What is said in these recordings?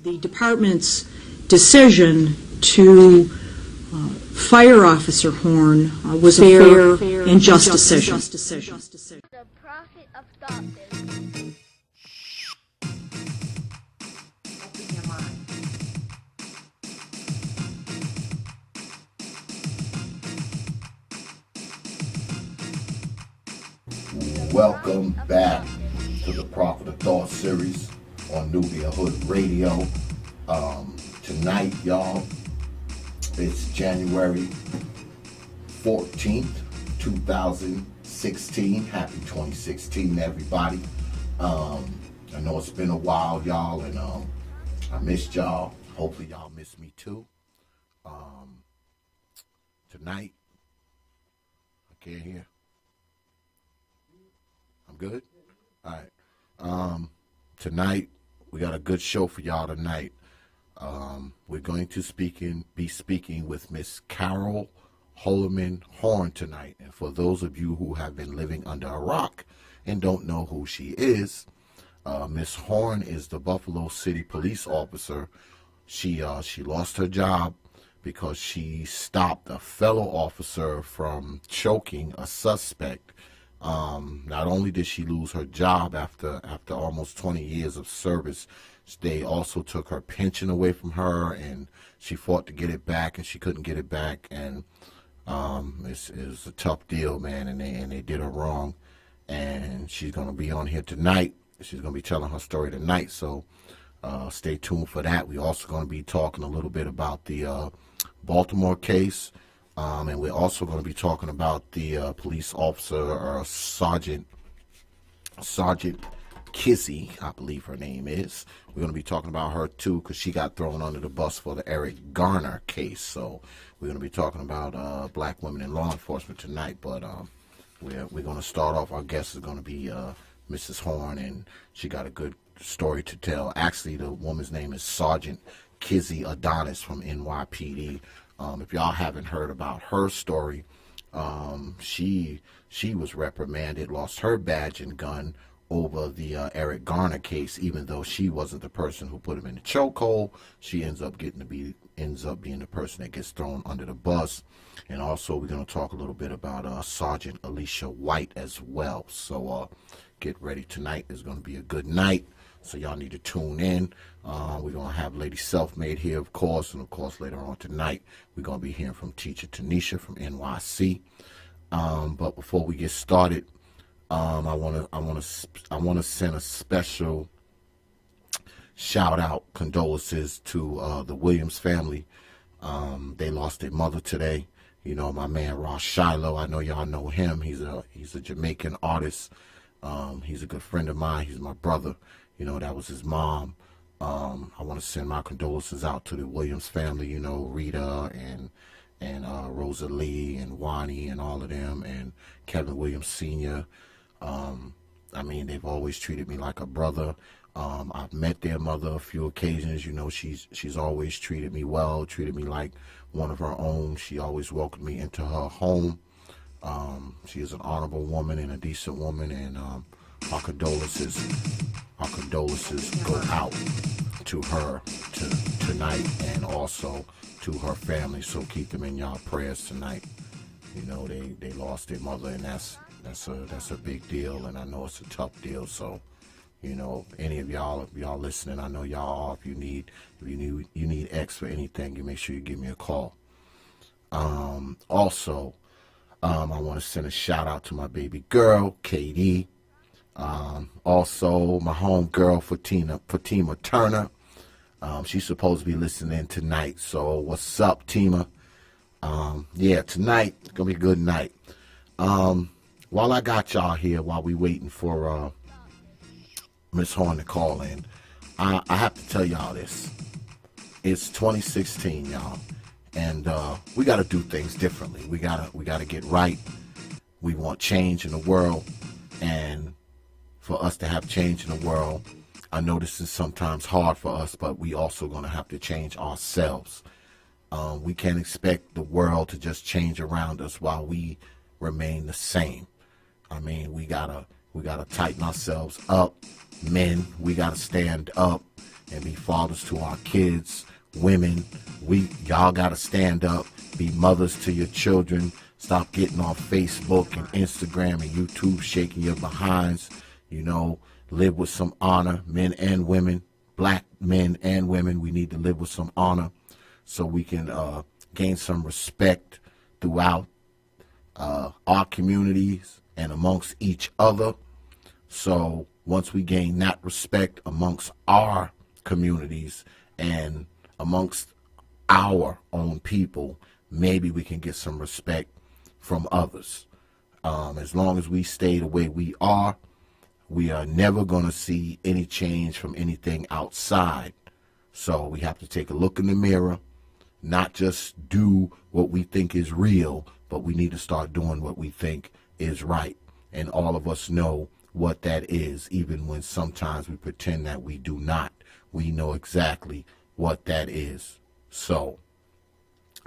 The department's decision to fire Officer Horne was a fair and just decision. The Prophet of Thoughtness. Open your mind. Welcome back to the Prophet of Thought series on Nubia Hood Radio. Tonight, y'all, it's January 14th, 2016. Happy 2016, everybody. I know it's been a while, y'all, and I missed y'all. Hopefully, y'all miss me too. Tonight, I can't hear. I'm good? All right. Tonight, we got a good show for y'all tonight. We're going to be speaking with Miss Cariol Holloman-Horne tonight. And for those of you who have been living under a rock and don't know who she is, Miss Horne is the Buffalo City police officer. She lost her job because she stopped a fellow officer from choking a suspect. Not only did she lose her job after almost 20 years of service, they also took her pension away from her, and she fought to get it back, and she couldn't get it back, and it's a tough deal, man, and they did her wrong, and she's going to be on here tonight. She's going to be telling her story tonight, so stay tuned for that. We're also going to be talking a little bit about the Baltimore case. And we're also going to be talking about the police officer, Sergeant Kizzy, I believe her name is. We're going to be talking about her too, because she got thrown under the bus for the Eric Garner case. So we're going to be talking about black women in law enforcement tonight. But we're going to start off. Our guest is going to be Mrs. Horne, and she got a good story to tell. Actually, the woman's name is Sergeant Kizzy Adonis from NYPD. If y'all haven't heard about her story, she was reprimanded, lost her badge and gun over the Eric Garner case. Even though she wasn't the person who put him in the chokehold, she ends up being the person that gets thrown under the bus. And also, we're going to talk a little bit about Sergeant Alicia White as well. So get ready. Tonight is going to be a good night. So y'all need to tune in. We're going to have Lady Selfmade here, of course. And, of course, later on tonight, we're going to be hearing from Teacher Tanisha from NYC. But before we get started, I want to send a special shout-out condolences to the Williams family. They lost their mother today. You know, my man, Ross Shiloh. I know y'all know him. He's a Jamaican artist. He's a good friend of mine. He's my brother. You know, that was his mom. I want to send my condolences out to the Williams family, you know, Rita and Rosalie and Wani and all of them, and Kevin Williams Sr. I mean, they've always treated me like a brother. I've met their mother a few occasions. You know, she's always treated me well, treated me like one of her own. She always welcomed me into her home. She is an honorable woman and a decent woman, and our condolences go out to her tonight, and also to her family. So keep them in y'all prayers tonight. You know, they lost their mother, and that's a big deal, and I know it's a tough deal. So, you know, any of y'all, if y'all listening, I know y'all are. If you need X for anything, you make sure you give me a call. Also, I want to send a shout out to my baby girl, Katie. Also, my home girl, Fatima Turner. She's supposed to be listening tonight. So, what's up, Tima? Yeah, tonight, it's going to be a good night. While I got y'all here, while we waiting for Miss Horne to call in, I have to tell y'all this. It's 2016, y'all. And we got to do things differently. We gotta get right. We want change in the world. And for us to have change in the world, I know this is sometimes hard for us, but we also going to have to change ourselves. We can't expect the world to just change around us while we remain the same. I mean, we gotta tighten ourselves up. Men, we gotta stand up and be fathers to our kids. Women, y'all gotta stand up, be mothers to your children. Stop getting on Facebook and Instagram and YouTube shaking your behinds. Live with some honor, men and women, black men and women. We need to live with some honor so we can gain some respect throughout our communities and amongst each other. So once we gain that respect amongst our communities and amongst our own people, maybe we can get some respect from others. As long as we stay the way we are never going to see any change from anything outside. So we have to take a look in the mirror, not just do what we think is real, but we need to start doing what we think is right. And all of us know what that is, even when sometimes we pretend that we do not. We know exactly what that is. So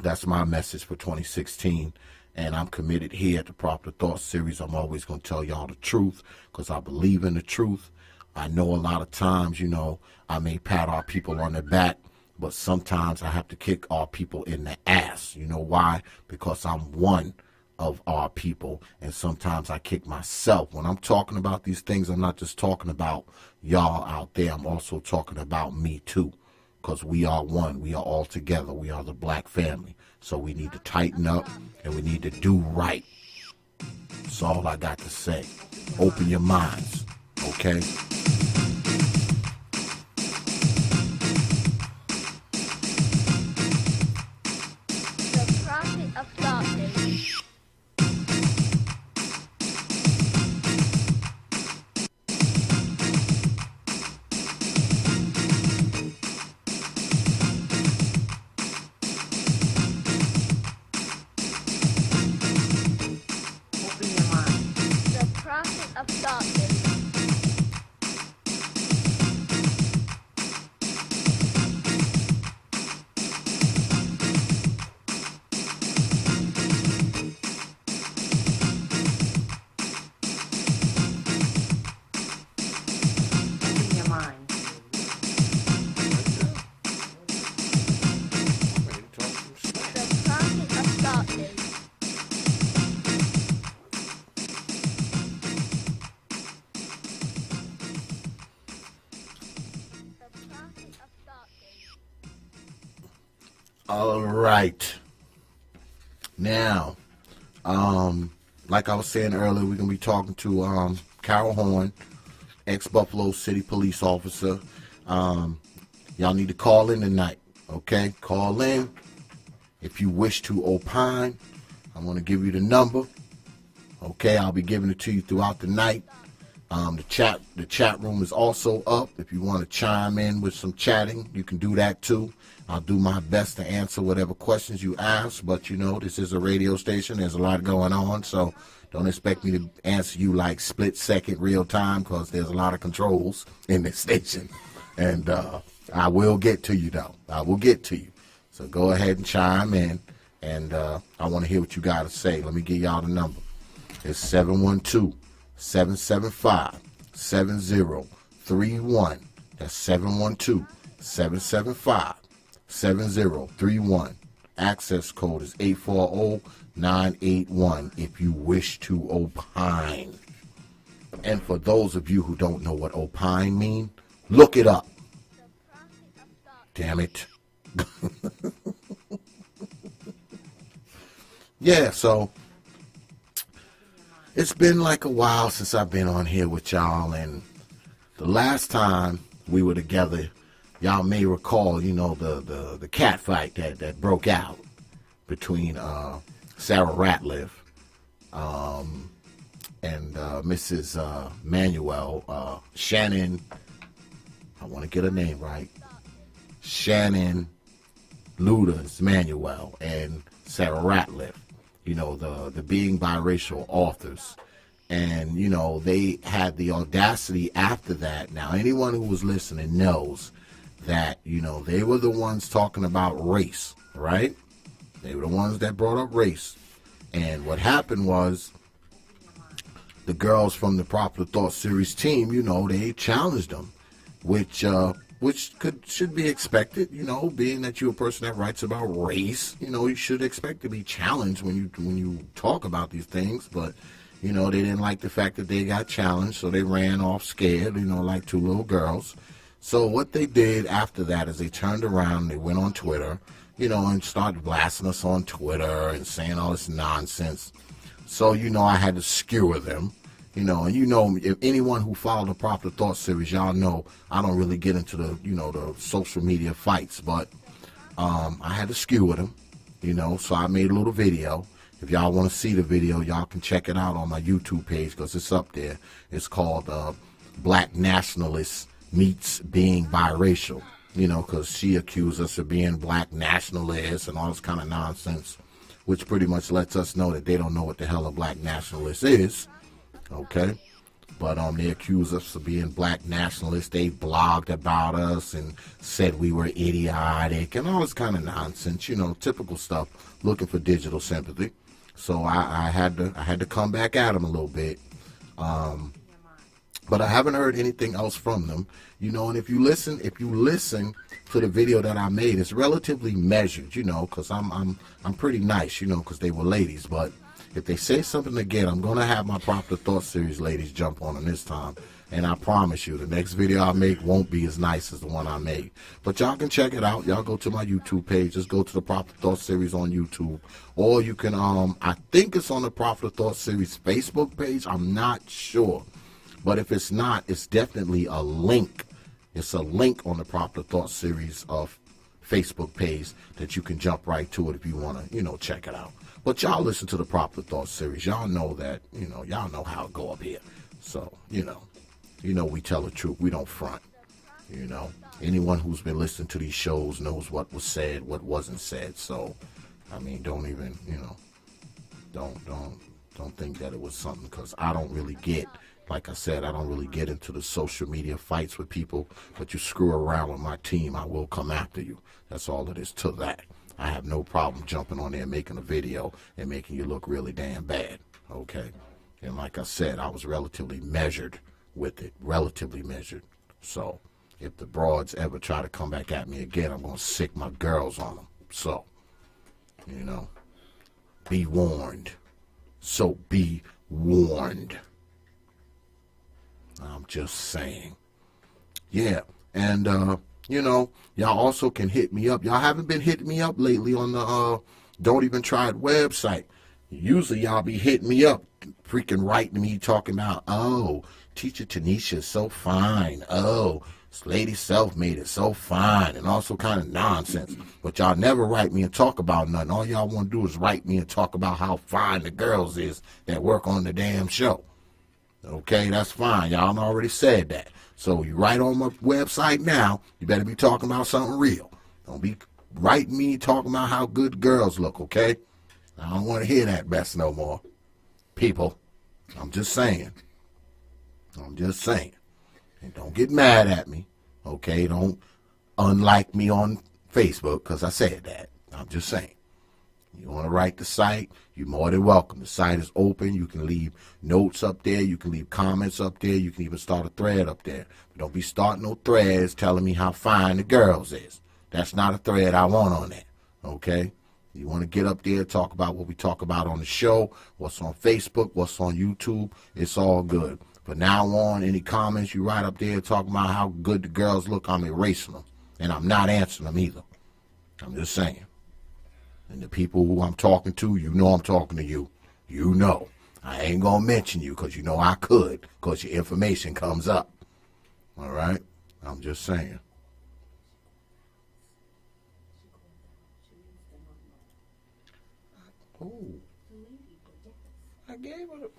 that's my message for 2016. And I'm committed here at the Proper Thought series. I'm always going to tell y'all the truth because I believe in the truth. I know a lot of times, I may pat our people on the back, but sometimes I have to kick our people in the ass. You know why? Because I'm one of our people, and sometimes I kick myself. When I'm talking about these things, I'm not just talking about y'all out there. I'm also talking about me too, because we are one. We are all together. We are the black family. So we need to tighten up and we need to do right. That's all I got to say. Open your minds, okay? The Prophet of Darkness. Open your mind. The Prophet of Darkness. Open your mind. The Prophet of Darkness. The Prophet of Darkness. All right. Now, like I was saying earlier, we're going to be talking to Cariol Holman, ex-Buffalo City police officer. Y'all need to call in tonight, okay? Call in if you wish to opine. I'm going to give you the number, okay? I'll be giving it to you throughout the night. The chat room is also up. If you want to chime in with some chatting, you can do that too. I'll do my best to answer whatever questions you ask, but this is a radio station. There's a lot going on, so don't expect me to answer you like split second real time because there's a lot of controls in this station. And I will get to you, though. I will get to you. So go ahead and chime in, and I want to hear what you got to say. Let me give y'all the number. It's 712-775-7031. That's 712-775-7031. Access code is 840981 if you wish to opine. And for those of you who don't know what opine mean, look it up. Damn it. Yeah, so it's been like a while since I've been on here with y'all, and the last time we were together, y'all may recall, the cat fight that broke out between Sarah Ratliff and Mrs. Manuel, Shannon, I want to get her name right, Shannon Luda's Manuel and Sarah Ratliff, the being biracial authors. And, they had the audacity after that. Now, anyone who was listening knows that, they were the ones talking about race, right? They were the ones that brought up race. And what happened was the girls from the Proper Thought series team, they challenged them, which which should be expected, being that you're a person that writes about race, you should expect to be challenged when you talk about these things. But they didn't like the fact that they got challenged, so they ran off scared, like two little girls. So what they did after that is they turned around, they went on Twitter, and started blasting us on Twitter and saying all this nonsense. So, I had to skewer them, and if anyone who followed the Proper Thought series, y'all know I don't really get into the, the social media fights, but I had to skewer them, so I made a little video. If y'all want to see the video, y'all can check it out on my YouTube page because it's up there. It's called Black Nationalist Meets Being Biracial, because she accused us of being black nationalists and all this kind of nonsense, which pretty much lets us know that they don't know what the hell a black nationalist is, okay? But they accuse us of being black nationalists. They blogged about us and said we were idiotic and all this kind of nonsense, typical stuff, looking for digital sympathy. So I had to come back at them a little bit. But I haven't heard anything else from them, and if you listen to the video that I made, it's relatively measured, because I'm pretty nice, because they were ladies. But if they say something again, I'm going to have my Proper Thought series ladies jump on them this time. And I promise you, the next video I make won't be as nice as the one I made. But y'all can check it out. Y'all go to my YouTube page. Just go to the Proper Thought series on YouTube. Or you can, I think it's on the Proper Thought series Facebook page. I'm not sure. But if it's not, it's definitely a link. It's a link on the Proper Thought series of Facebook page that you can jump right to it if you want to, check it out. But y'all listen to the Proper Thought series. Y'all know that, y'all know how it go up here. So, we tell the truth. We don't front. Anyone who's been listening to these shows knows what was said, what wasn't said. So, don't even, don't think that it was something, because I don't really get. Like I said, I don't really get into the social media fights with people, but you screw around with my team, I will come after you. That's all it is to that. I have no problem jumping on there and making a video and making you look really damn bad, okay? And like I said, I was relatively measured with it, relatively measured. So if the broads ever try to come back at me again, I'm going to sick my girls on them. So, be warned. So be warned. I'm just saying. Yeah, and, y'all also can hit me up. Y'all haven't been hitting me up lately on the Don't Even Try It website. Usually y'all be hitting me up, freaking writing me, talking about, oh, Teacher Tanisha is so fine. Oh, this lady self-made is so fine, and also kind of nonsense. But y'all never write me and talk about nothing. All y'all want to do is write me and talk about how fine the girls is that work on the damn show. Okay, that's fine. Y'all already said that. So you write on my website now, you better be talking about something real. Don't be writing me talking about how good girls look, okay? I don't want to hear that mess no more. People, I'm just saying. And don't get mad at me, okay? Don't unlike me on Facebook because I said that. I'm just saying. You want to write the site, you're more than welcome. The site is open. You can leave notes up there. You can leave comments up there. You can even start a thread up there. But don't be starting no threads telling me how fine the girls is. That's not a thread I want on there, okay? You want to get up there, talk about what we talk about on the show, what's on Facebook, what's on YouTube. It's all good. But now on, any comments you write up there talking about how good the girls look, I'm erasing them. And I'm not answering them either. I'm just saying. And the people who I'm talking to, I'm talking to you. I ain't going to mention you because I could because your information comes up. All right? I'm just saying. Oh. I gave her the...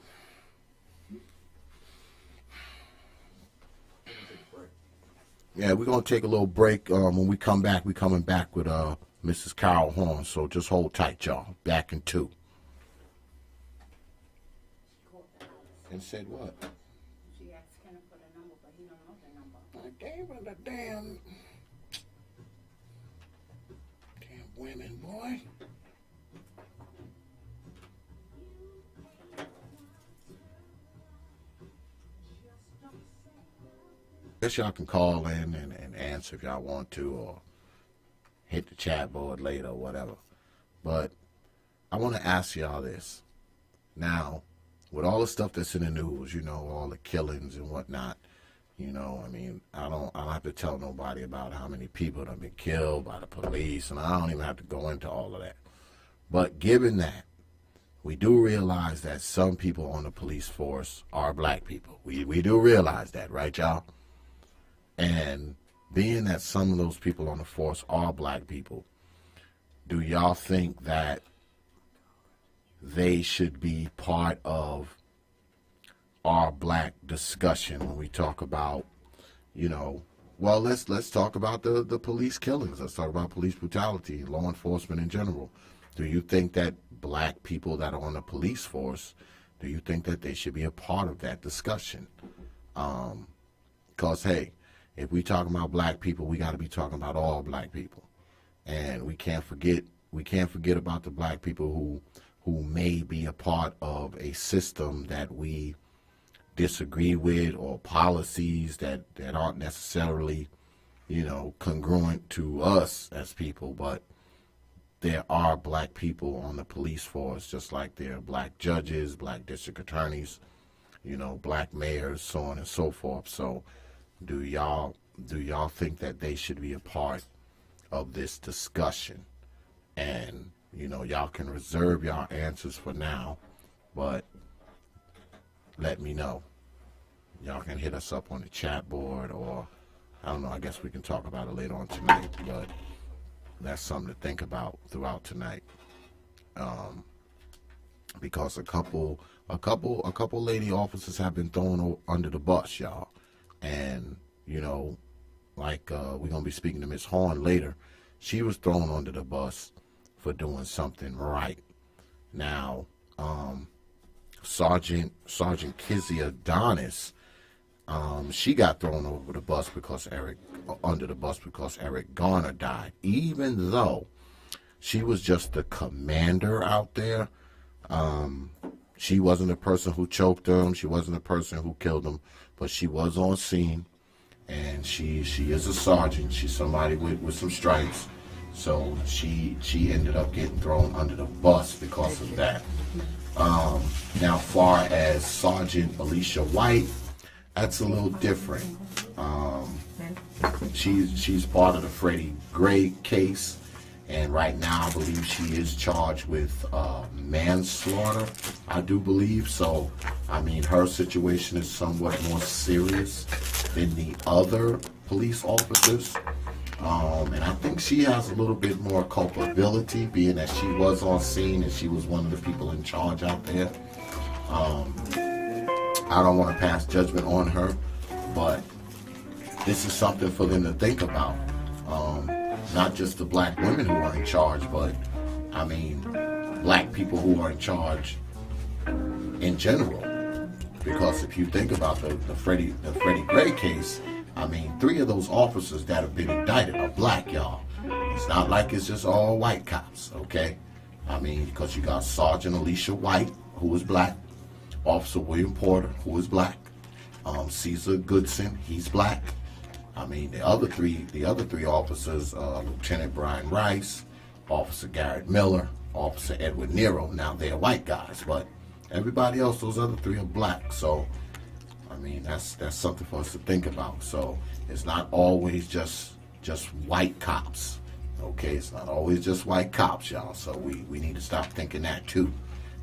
Yeah, we're going to take a little break. When we come back, we're coming back with Mrs. Cariol Holman. So just hold tight, y'all. Back in 2. And said what? She asked him for the number, but he don't know the number. I gave her the damn women, boy. guess y'all can call in and answer if y'all want to, or hit the chat board later or whatever. But I want to ask y'all this. Now, with all the stuff that's in the news, you know, all the killings and whatnot, you know, I mean, I don't have to tell nobody about how many people have been killed by the police, and I don't even have to go into all of that. But given that, we do realize that some people on the police force are black people. We do realize that, right, y'all? And being that some of those people on the force are black people, do y'all think that they should be part of our black discussion when we talk about, you know, well, let's talk about the police killings. Let's talk about police brutality, law enforcement in general. Do you think that black people that are on the police force, do you think that they should be a part of that discussion? Because, hey, if we talking about black people, we got to be talking about all black people. And we can't forget about the black people who may be a part of a system that we disagree with, or policies that aren't necessarily, you know, congruent to us as people. But there are black people on the police force, just like there are black judges, black district attorneys, you know, black mayors, so on and so forth. So do y'all think that they should be a part of this discussion? And, you know, y'all can reserve y'all answers for now, but let me know. Y'all can hit us up on the chat board, or I don't know, I guess we can talk about it later on tonight, but that's something to think about throughout tonight. Because a couple lady officers have been thrown under the bus, y'all. And, you know, like we're going to be speaking to Ms. Horne later. She was thrown under the bus for doing something right. Now, Sergeant Kizzy Adonis, she got thrown under the bus because Eric Garner died, even though she was just the commander out there. She wasn't the person who choked him. She wasn't the person who killed him, but she was on scene, and she is a sergeant. She's somebody with some stripes. So she ended up getting thrown under the bus because of that. Now, far as Sergeant Alicia White, that's a little different. She's part of the Freddie Gray case, and right now I believe she is charged with manslaughter, I do believe. So, I mean, her situation is somewhat more serious than the other police officers. And I think she has a little bit more culpability, being that she was on scene and she was one of the people in charge out there. I don't want to pass judgment on her, but this is something for them to think about. Not just the black women who are in charge, but, I mean, black people who are in charge in general. Because if you think about the Freddie Gray case, I mean, 3 of those officers that have been indicted are black, y'all. It's not like it's just all white cops, okay? I mean, because you got Sergeant Alicia White, who is black, Officer William Porter, who is black, Caesar Goodson, he's black. I mean, the other three officers, Lieutenant Brian Rice, Officer Garrett Miller, Officer Edward Nero, now they're white guys, but everybody else, those other 3 are black. So, I mean, that's something for us to think about. So it's not always just white cops, okay? It's not always just white cops, y'all. So we need to stop thinking that too.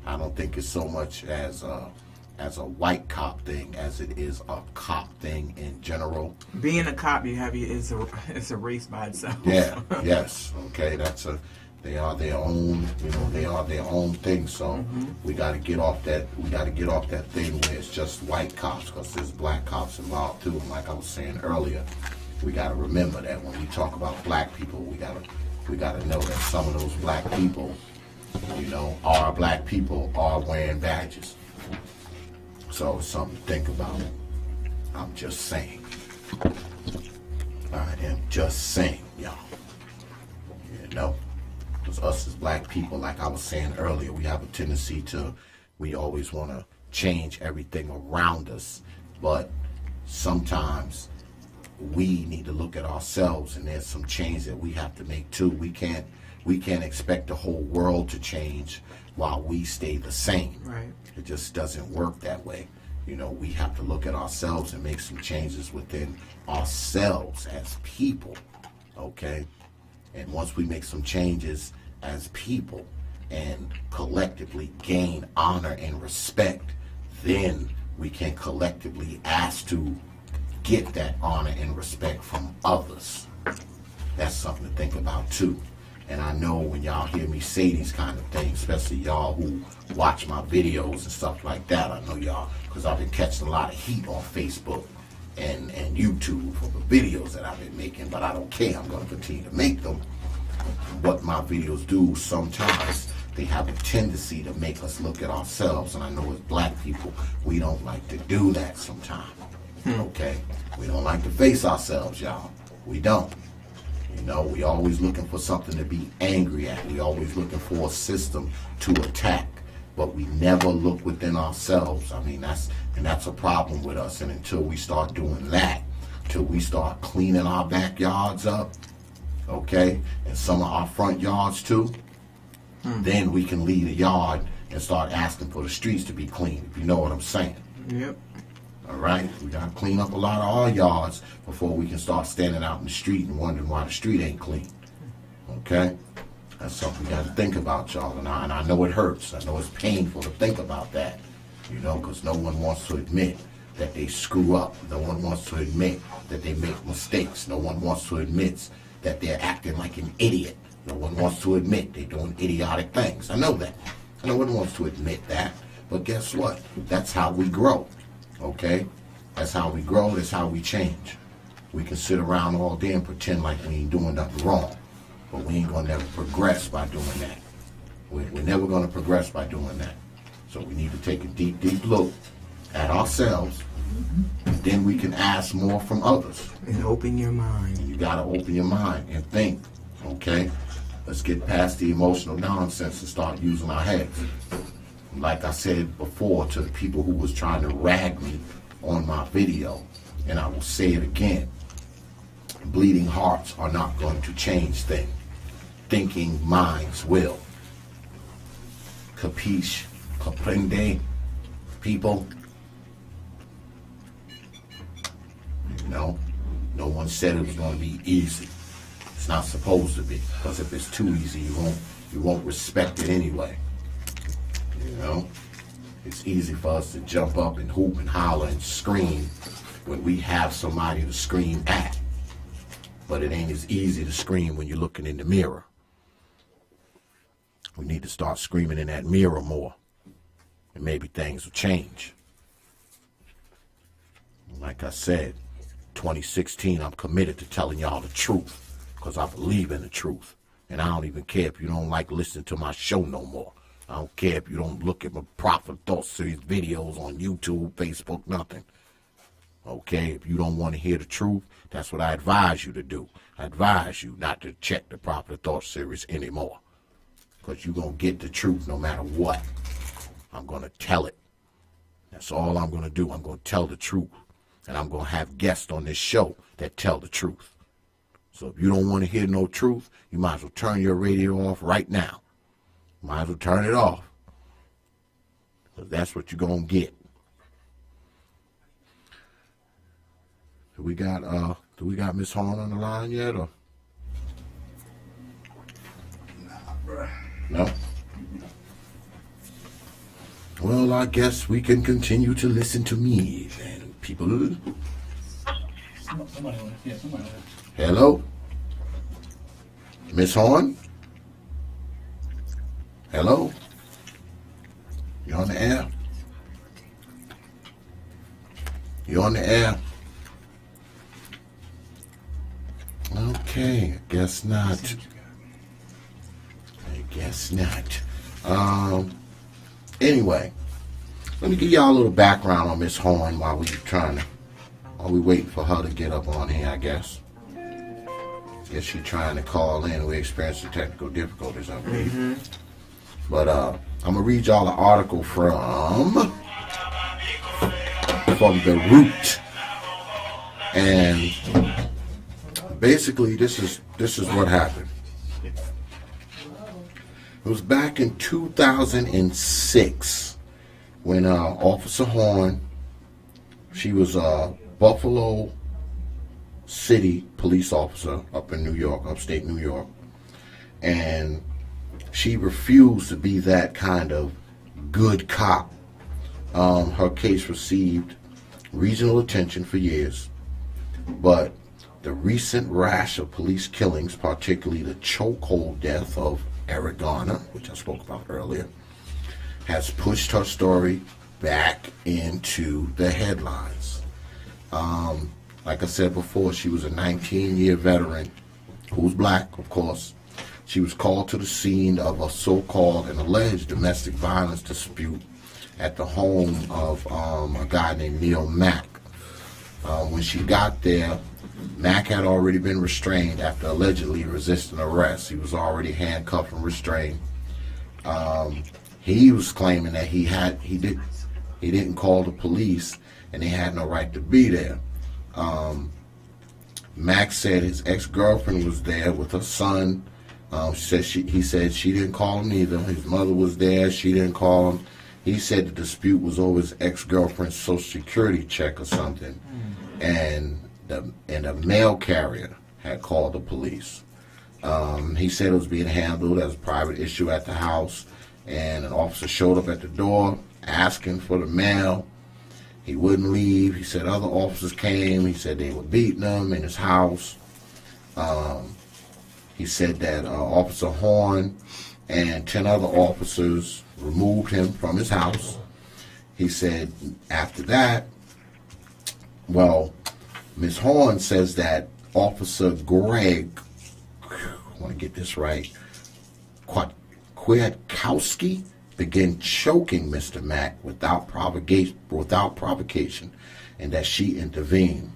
I don't think it's so much as a white cop thing as it is a cop thing in general. Being a cop, is a race by itself. Yeah. Yes. Okay. They are their own. You know, they are their own thing. So we got to get off that. We got to get off that thing where it's just white cops, because there's black cops involved too. And like I was saying earlier, we got to remember that when we talk about black people, we gotta know that some of those black people, you know, are black people, are wearing badges. So it's something to think about. I'm just saying. I am just saying, y'all. You know, because us as black people, like I was saying earlier, we have a tendency we always want to change everything around us. But sometimes we need to look at ourselves, and there's some change that we have to make too. We can't expect the whole world to change while we stay the same. Right. It just doesn't work that way. You know, we have to look at ourselves and make some changes within ourselves as people, okay? And once we make some changes as people and collectively gain honor and respect, then we can collectively ask to get that honor and respect from others. That's something to think about too. And I know when y'all hear me say these kind of things, especially y'all who watch my videos and stuff like that, I know y'all, because I've been catching a lot of heat on Facebook and YouTube for the videos that I've been making, but I don't care. I'm going to continue to make them. What my videos do, sometimes they have a tendency to make us look at ourselves, and I know as black people, we don't like to do that sometimes. Okay? We don't like to face ourselves, y'all. We don't. You know, we always looking for something to be angry at. We always looking for a system to attack, but we never look within ourselves. I mean, that's a problem with us. And until we start doing that, till we start cleaning our backyards up, okay, and some of our front yards too, then we can leave the yard and start asking for the streets to be clean, if you know what I'm saying. Yep. All right, we gotta clean up a lot of our yards before we can start standing out in the street and wondering why the street ain't clean. Okay, that's something we gotta think about, y'all. And I know it hurts. I know it's painful to think about that, you know, because no one wants to admit that they screw up. No one wants to admit that they make mistakes. No one wants to admit that they're acting like an idiot. No one wants to admit they're doing idiotic things. I know that. No one wants to admit that. But guess what? That's how we grow. Okay? That's how we grow. That's how we change. We can sit around all day and pretend like we ain't doing nothing wrong. But we ain't going to never progress by doing that. We're never going to progress by doing that. So we need to take a deep, deep look at ourselves. And then we can ask more from others. And open your mind. You got to open your mind and think. Okay? Let's get past the emotional nonsense and start using our heads. Like I said before to the people who was trying to rag me on my video, and I will say it again, bleeding hearts are not going to change things. Thinking minds will. Capiche? Comprende? People? You know, no one said it was going to be easy. It's not supposed to be, because if it's too easy, you won't respect it anyway. You know, it's easy for us to jump up and hoop and holler and scream when we have somebody to scream at. But it ain't as easy to scream when you're looking in the mirror. We need to start screaming in that mirror more, and maybe things will change. Like I said, 2016, I'm committed to telling y'all the truth, because I believe in the truth. And I don't even care if you don't like listening to my show no more. I don't care if you don't look at my Prophet Thought Series videos on YouTube, Facebook, nothing. Okay, if you don't want to hear the truth, that's what I advise you to do. I advise you not to check the Prophet Thought Series anymore. Because you're going to get the truth no matter what. I'm going to tell it. That's all I'm going to do. I'm going to tell the truth. And I'm going to have guests on this show that tell the truth. So if you don't want to hear no truth, you might as well turn your radio off right now. Might as well turn it off. Because that's what you're going to get. Do we got Miss Horne on the line yet, or? No? Well, I guess we can continue to listen to me then, people. Somebody Hello? Miss Horne? Hello? You on the air? You on the air? Okay, I guess not. I guess not. Anyway, let me give y'all a little background on Miss Horne while we waiting for her to get up on here, I guess. Guess she's trying to call in. We experienced technical difficulties, I believe. But I'm gonna read y'all an article from The Root. And basically, this is what happened. It was back in 2006 when Officer Horne, she was a Buffalo City police officer up in New York, upstate New York, and she refused to be that kind of good cop. Her case received regional attention for years, but the recent rash of police killings, particularly the chokehold death of Eric Garner, which I spoke about earlier, has pushed her story back into the headlines. Like I said before, she was a 19-year veteran who was black, of course. She was called to the scene of a so-called and alleged domestic violence dispute at the home of a guy named Neil Mack. When she got there, Mack had already been restrained after allegedly resisting arrest. He was already handcuffed and restrained. He was claiming that he didn't call the police and they had no right to be there. Mack said his ex-girlfriend was there with her son. He said she didn't call him either. His mother was there. She didn't call him. He said the dispute was over his ex-girlfriend's Social Security check or something, and a mail carrier had called the police. He said it was being handled as a private issue at the house, and an officer showed up at the door asking for the mail. He wouldn't leave. He said other officers came. He said they were beating him in his house. He said that Officer Horne and 10 other officers removed him from his house. He said after that, well, Ms. Horne says that Officer Greg, I want to get this right, Kwiatkowski began choking Mr. Mack without provocation, and that she intervened.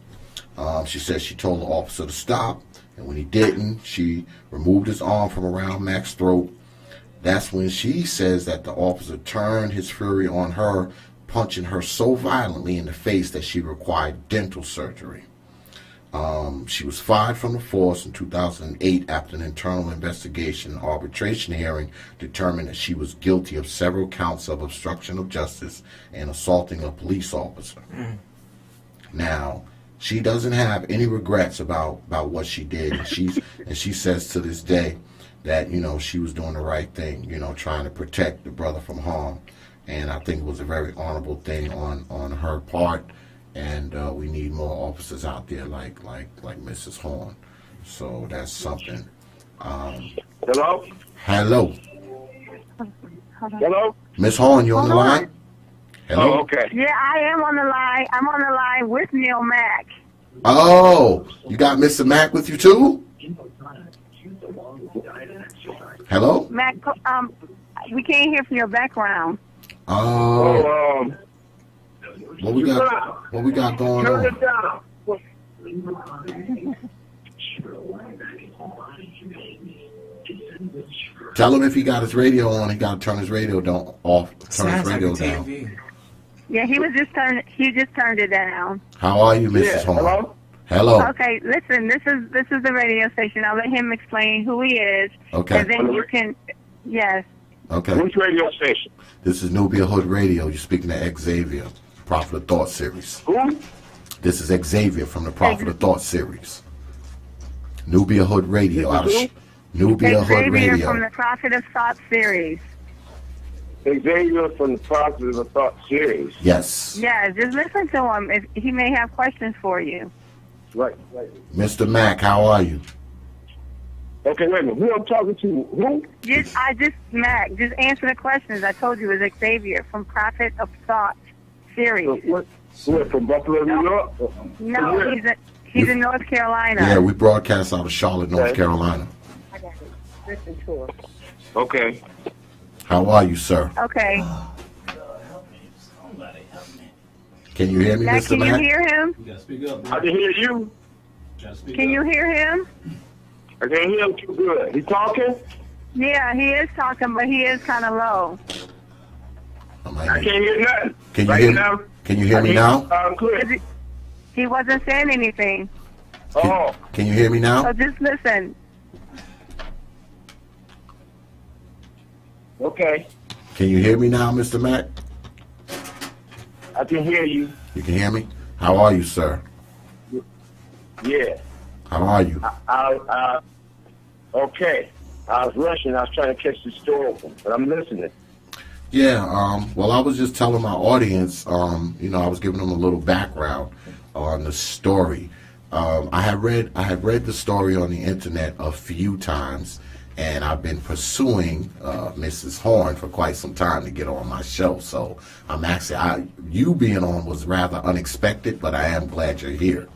She says she told the officer to stop, and when he didn't, she removed his arm from around Mack's throat. That's when she says that the officer turned his fury on her, punching her so violently in the face that she required dental surgery. She was fired from the force in 2008 after an internal investigation and arbitration hearing determined that she was guilty of several counts of obstruction of justice and assaulting a police officer. Now, she doesn't have any regrets about what she did, and she says to this day that, you know, she was doing the right thing, you know, trying to protect the brother from harm. And I think it was a very honorable thing on her part. And we need more officers out there like Mrs. Horne. So that's something. Hello? Hello. Hello? Miss Horne, you on the line? Hello? Oh, okay. Yeah, I am on the line. I'm on the line with Neil Mack. Oh, you got Mr. Mack with you too? Hello? Mack, we can't hear from your background. Oh. What we got going Turn on? it down. Tell him if he got his radio on, he got to turn his radio off. Turn his Sounds like radio a down. TV. Yeah, he just turned it down. How are you, Mrs. Yeah, Horne? hello? Hello. Okay, listen, this is the radio station. I'll let him explain who he is. Okay. And then you can, yes. Okay. Which radio station? This is Nubia Hood Radio. You're speaking to Xavier, Prophet of Thought series. Who? This is Xavier from the Prophet of Thought series. Nubia Hood Radio. Nubia Hood Xavier Radio. from the Prophet of Thought series. Xavier from the Prophet of the Thought series. Yes. Yeah, just listen to him. He may have questions for you. Right. Mr. Mack, how are you? Okay, wait a minute. Who I'm talking to? Who? Mac, just answer the questions. I told you it was Xavier from Prophet of Thought series. What, from Buffalo, New York? No, he's in North Carolina. Yeah, we broadcast out of Charlotte, North Carolina. I got to listen to him. Okay. How are you, sir? Okay. Can you hear me, Now, Mr. can you Mack? hear him? You gotta speak up, I bro. can hear you. Can you hear him? I can't hear him too good. He talking? Yeah, he is talking, but he is kind of low. I can't hear nothing. Can you right hear me? now, Can you hear me I now? can't- clear. He wasn't saying anything. Oh, Can you hear me now? So just listen. okay. Can you hear me now, Mr. Mack? I can hear you. You can hear me? How are you, sir? Yeah. How are you? Okay. I was rushing. I was trying to catch the story, but I'm listening. Yeah, well, I was just telling my audience, I was giving them a little background on the story. I had read the story on the internet a few times, and I've been pursuing Mrs. Horne for quite some time to get on my show. So I'm actually, you being on was rather unexpected, but I am glad you're here.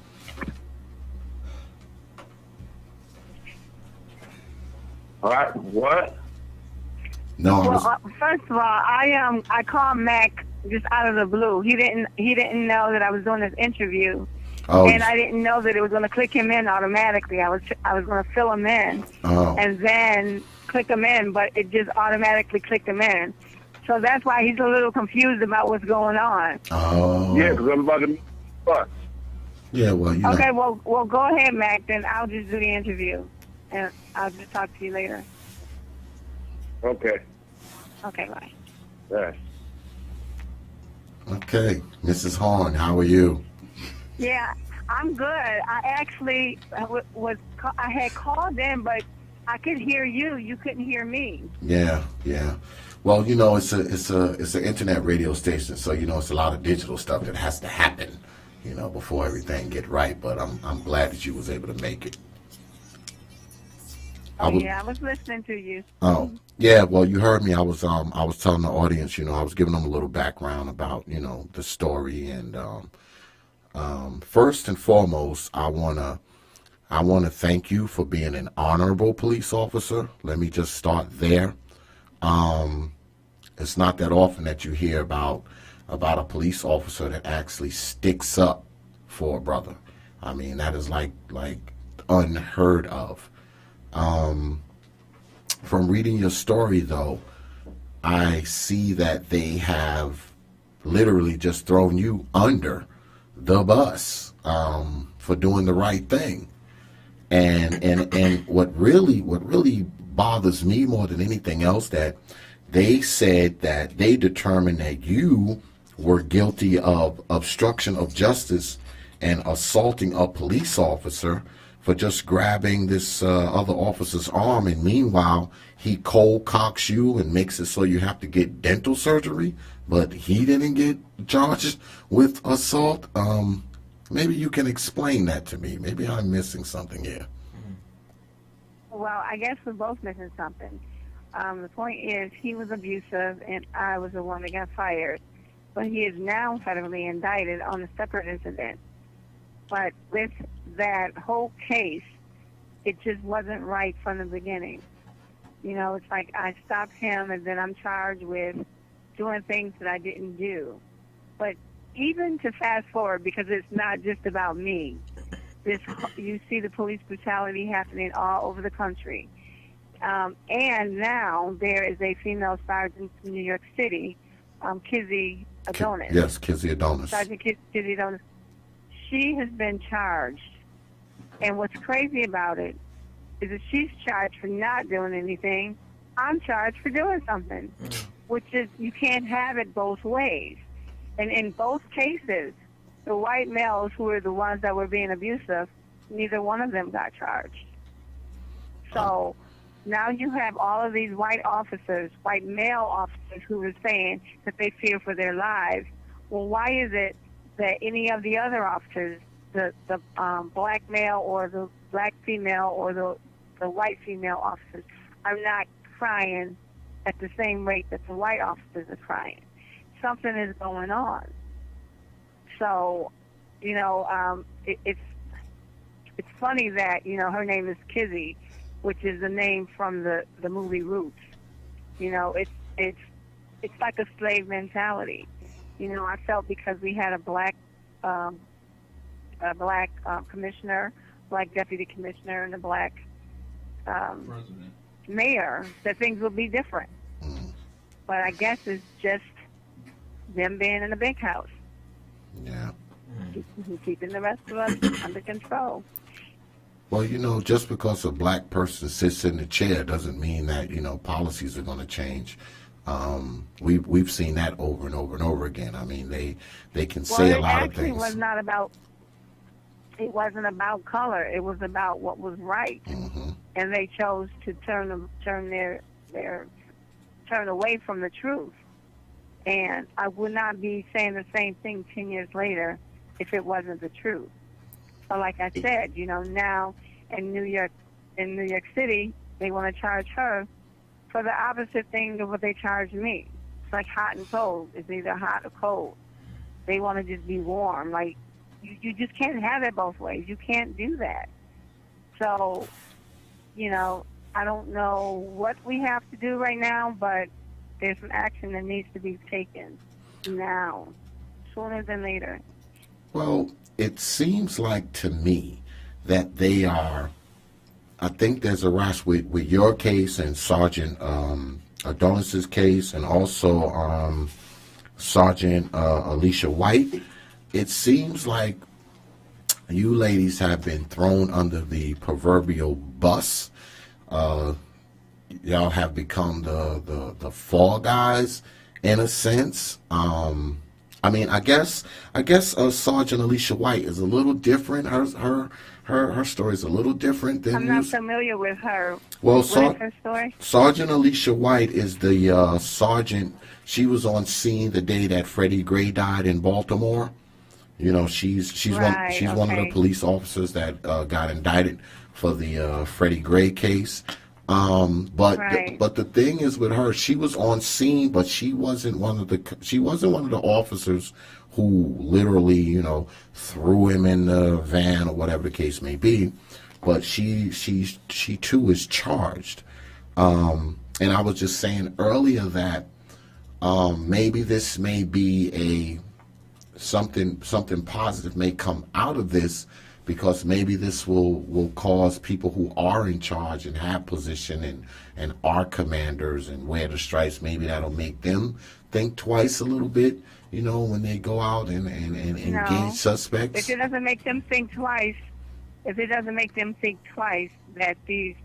All right. What? No, I was. Well, first of all, I called Mac just out of the blue. He didn't know that I was doing this interview, Oh, and I didn't know that it was going to click him in automatically. I was going to fill him in, oh, and then click him in, but it just automatically clicked him in. So that's why he's a little confused about what's going on. oh. Yeah, because I'm about to bus. Yeah, well, you know. Okay, well, go ahead, Mac. Then I'll just do the interview, and I'll just talk to you later. Okay. Okay, bye. All right. Okay, Mrs. Horne, how are you? Yeah, I'm good. I actually I had called in, but I could hear you. You couldn't hear me. Yeah, yeah. Well, it's an internet radio station, so it's a lot of digital stuff that has to happen, before everything get right. But I'm glad that you was able to make it. I was listening to you. Oh, yeah. Well, you heard me. I was telling the audience, I was giving them a little background about, the story. And first and foremost, I wanna thank you for being an honorable police officer. Let me just start there. It's not that often that you hear about a police officer that actually sticks up for a brother. I mean, that is like unheard of. From reading your story, though, I see that they have literally just thrown you under the bus for doing the right thing. And what really bothers me more than anything else, that they said that they determined that you were guilty of obstruction of justice and assaulting a police officer for just grabbing this other officer's arm, and meanwhile he cold cocks you and makes it so you have to get dental surgery, but he didn't get charged with assault. Maybe you can explain that to me. Maybe I'm missing something here. Well, I guess we're both missing something. The point is, he was abusive, and I was the one that got fired. But he is now federally indicted on a separate incident. But with that whole case, it just wasn't right from the beginning. It's like I stopped him, and then I'm charged with doing things that I didn't do. But even to fast forward, because it's not just about me, you see the police brutality happening all over the country. And now there is a female sergeant in New York City, Kizzy Adonis. Yes, Kizzy Adonis. Sergeant Kizzy Adonis. She has been charged. And what's crazy about it is that she's charged for not doing anything. I'm charged for doing something, which is, you can't have it both ways. And in both cases, the white males who were the ones that were being abusive, neither one of them got charged. So now you have all of these white male officers who are saying that they fear for their lives. Well, why is it that any of the other officers, the black male or the black female or the white female officers, are not crying at the same rate that the white officers are crying? Something is going on. So, it's funny that, her name is Kizzy, which is the name from the movie Roots. It's like a slave mentality. I felt because we had a black commissioner, black deputy commissioner, and a black mayor, that things would be different. But I guess it's just them being in a big house. Yeah. keeping the rest of us under control. Well, just because a black person sits in the chair doesn't mean that, policies are going to change. We've seen that over and over and over again. I mean, they can say a lot of It actually things. it wasn't about color. It was about what was right. Mm-hmm. And they chose to turn away from the truth. And I would not be saying the same thing 10 years later if it wasn't the truth. So like I said, now in New York City, they want to charge her for the opposite thing of what they charge me. It's like hot and cold. It's either hot or cold. They want to just be warm. Like, you just can't have it both ways. You can't do that. So, I don't know what we have to do right now, but there's some action that needs to be taken now, sooner than later. Well, it seems like to me that they are, I think there's a rush with your case and Sergeant Adonis's case and also Sergeant Alicia White. It seems like you ladies have been thrown under the proverbial bus. Y'all have become the fall guys in a sense. I mean, I guess Sergeant Alicia White is a little different. Her story is a little different than I'm not familiar with her. Well, what is her story? Sergeant Alicia White is the sergeant. She was on scene the day that Freddie Gray died in Baltimore. She's Right, one of the police officers that got indicted for the Freddie Gray case. But Right. the thing is with her, she was on scene, but she wasn't one of the officers who literally, threw him in the van or whatever the case may be. But she too is charged. And I was just saying earlier that maybe this may be something positive may come out of this, because maybe this will cause people who are in charge and have position and are commanders and wear the stripes, maybe that'll make them think twice a little bit, when they go out and engage suspects. If it doesn't make them think twice, that these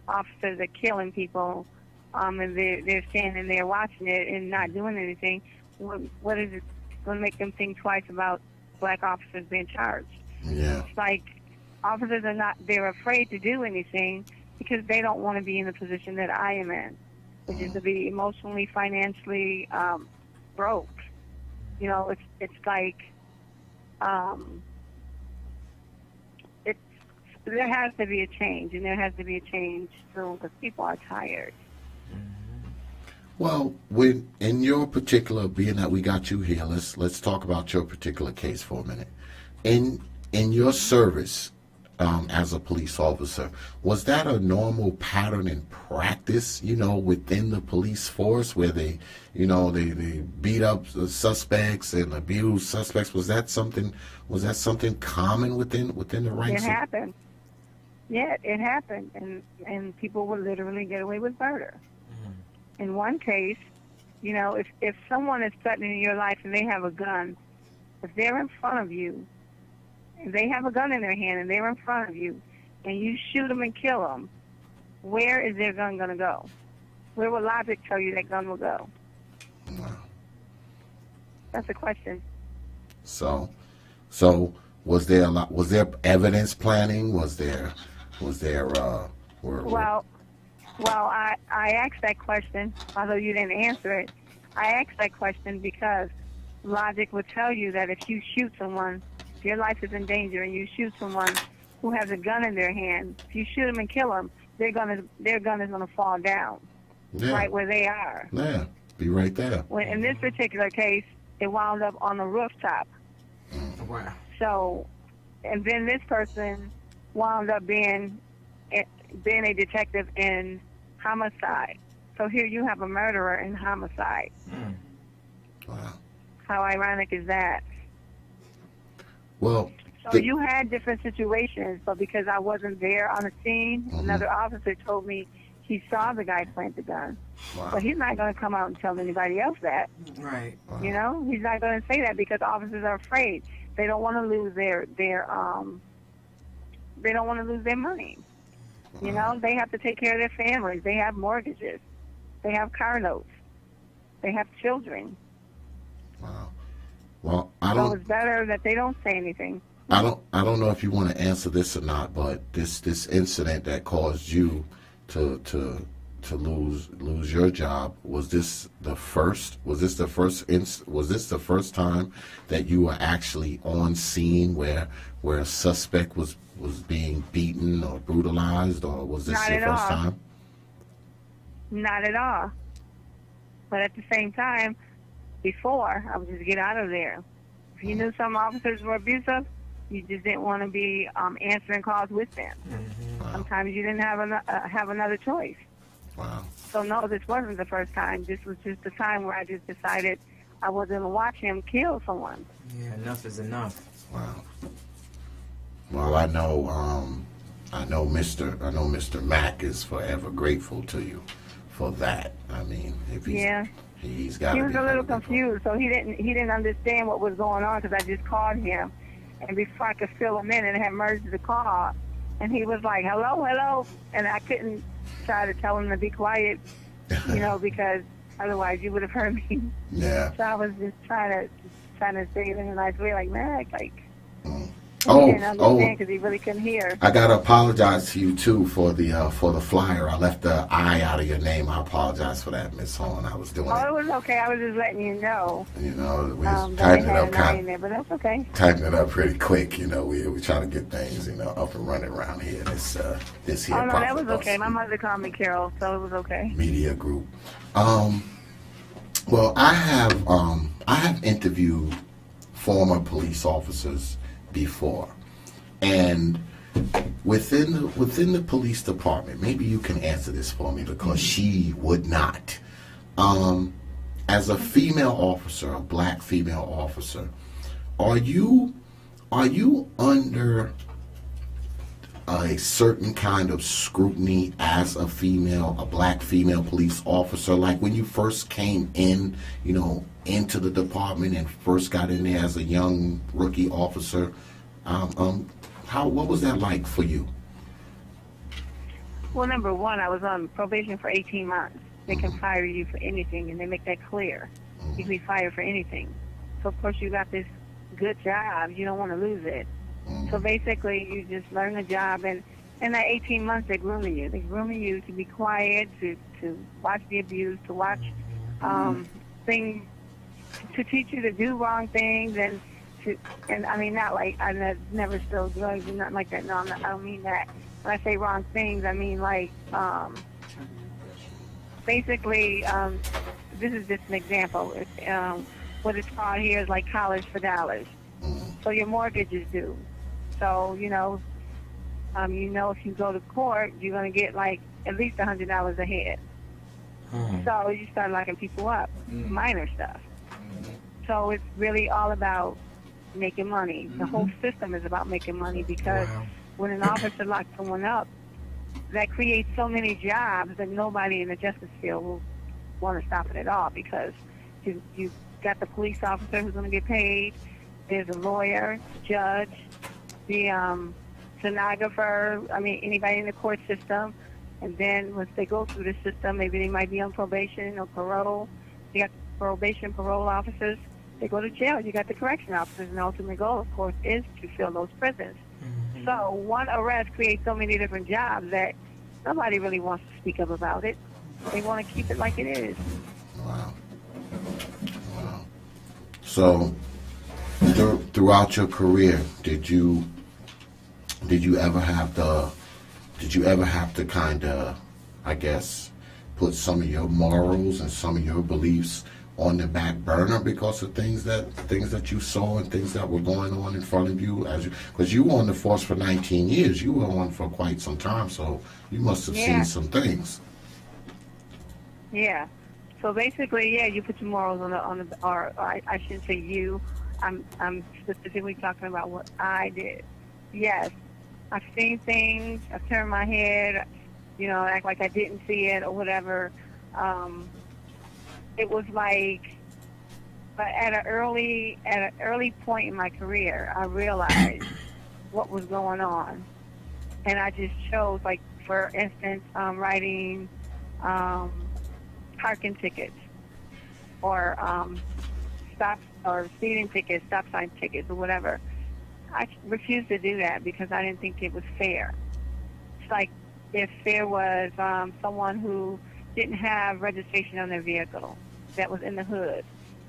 officers are killing people, and they're standing there watching it and not doing anything, what is it going to make them think twice about black officers being charged? Yeah. It's like officers they're afraid to do anything because they don't want to be in the position that I am in, which is to be emotionally, financially broke. It's like there has to be a change, and there has to be a change soon because people are tired. Well, in your particular, being that we got you here, let's talk about your particular case for a minute. In your service as a police officer, was that a normal pattern in practice, within the police force where they beat up the suspects and abuse suspects? Was that something common within the ranks? It happened. Yeah, it happened, and people would literally get away with murder. In one case, if someone is threatening your life and they have a gun, if they're in front of you, and they have a gun in their hand and they're in front of you, and you shoot them and kill them, where is their gun going to go? Where will logic tell you that gun will go? Wow. That's the question. So was there evidence planning? Well, I asked that question, although you didn't answer it. I asked that question because logic would tell you that if you shoot someone, if your life is in danger and you shoot someone who has a gun in their hand, if you shoot them and kill them, their gun is going to fall down, right where they are. Yeah, be right there. In this particular case, it wound up on the rooftop. Wow. So, and then this person wound up being a detective in homicide. So here you have a murderer in homicide. Wow. How ironic is that? Well, So you had different situations, but because I wasn't there on the scene, another officer told me he saw the guy plant the gun. Wow. But he's not going to come out and tell anybody else that. Right. You know, he's not going to say that because officers are afraid. They don't want to lose their they don't want to lose their money. You know, they have to take care of their families. They have mortgages. They have car notes. They have children. Wow. Well, I So don't. it's better that they don't say anything. I don't know if you want to answer this or not, but this incident that caused you to lose your job, was this the first time that you were actually on scene where a suspect was being beaten or brutalized, or was this Not your at first all. time? Not at all. But at the same time, before, I would just get out of there. If you knew some officers were abusive, you just didn't want to be answering calls with them. Wow. Sometimes you didn't have another choice. Wow. So no, this wasn't the first time. This was just the time where I just decided I wasn't going to watch him kill someone. Yeah, enough is enough. Wow. Well, I know Mr. Mack is forever grateful to you for that. I mean, if he's got. He was a little confused, so he didn't understand what was going on because I just called him, and before I could fill him in, and had merged the call, and he was like, "Hello, hello," and I couldn't try to tell him to be quiet, you know, because otherwise you would have heard me. Yeah. So I was just trying to say it in a nice way, like, "Mac," like. He Oh, didn't understand because he really couldn't hear. I gotta apologize to you too for the flyer. I left the I out of your name. I apologize for that, Miss Horne. I was doing Oh, it. it was okay. I was just letting you know. You know, we was That typing they it had up an eye in kind there, but that's okay. typing it up pretty quick. You know, we try to get things up and running around here. This here. Oh, no, that was Prophet okay. Boss My mother called me Carol, so it was okay. Media group. Well, I have interviewed former police officers before, and within the police department, maybe you can answer this for me because she would not. As a female officer, a black female officer, are you under a certain kind of scrutiny as a black female police officer? Like when you first came in, you know, into the department and first got in there as a young rookie officer, what was that like for you? Well, number one, I was on probation for 18 months. They can fire you for anything, and they make that clear. You can be fired for anything. So, of course, you got this good job. You don't want to lose it. So, basically, you just learn the job, and in that 18 months, they're grooming you. They're grooming you to be quiet, to watch the abuse, to watch things, to teach you to do wrong things, and I mean, not like I never stole drugs and nothing like that. No, I don't mean that. When I say wrong things, I mean like basically, this is just an example. What it's called here is like college for dollars. So your mortgage is due. So you know if you go to court, you're gonna get like at least $100 ahead. So you start locking people up, minor stuff. So it's really all about making money. The whole system is about making money because when an officer locks someone up, that creates so many jobs that nobody in the justice field will want to stop it at all because you've got the police officer who's going to get paid, there's a lawyer, judge, the stenographer, I mean, anybody in the court system, and then once they go through the system, maybe they might be on probation or parole. You got probation, parole officers. They go to jail. You got the correction officers, and the ultimate goal, of course, is to fill those prisons. So one arrest creates so many different jobs that nobody really wants to speak up about it. They want to keep it like it is. Wow. So, throughout your career, did you ever have to kind of, I guess, put some of your morals and some of your beliefs on the back burner because of things that you saw and things that were going on in front of you, because you were on the force for 19 years, you were on for quite some time, so you must have seen some things. Yeah. So basically, you put your morals on the or I shouldn't say you. I'm specifically talking about what I did. Yes, I've seen things. I've turned my head. act like I didn't see it or whatever. It was like, but at an early point in my career, I realized what was going on, and I just chose, like, for instance, writing parking tickets or stop or speeding tickets, stop sign tickets, or whatever. I refused to do that because I didn't think it was fair. It's like if there was someone who didn't have registration on their vehicle that was in the hood.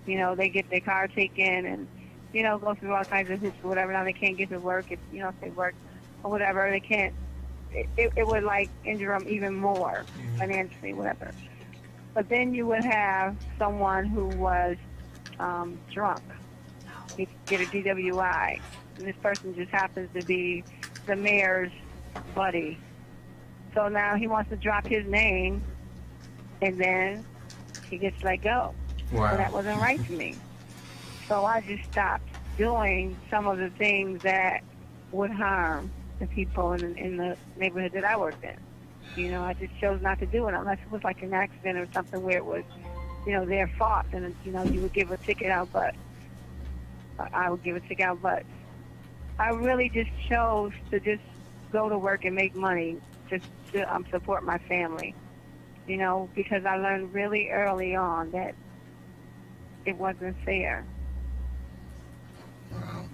They get their car taken and, go through all kinds of hoops or whatever. Now they can't get to work if they work or whatever. They can't. It would, like, injure them even more financially, whatever. But then you would have someone who was drunk. You get a DWI. And this person just happens to be the mayor's buddy. So now he wants to drop his name, and then he gets let go. Wow. So that wasn't right to me. So I just stopped doing some of the things that would harm the people in the neighborhood that I worked in. I just chose not to do it unless it was like an accident or something where it was, their fault. And, you would give a ticket out, but I would give a ticket out. But I really just chose to just go to work and make money just to support my family, because I learned really early on that it wasn't fair. Wow.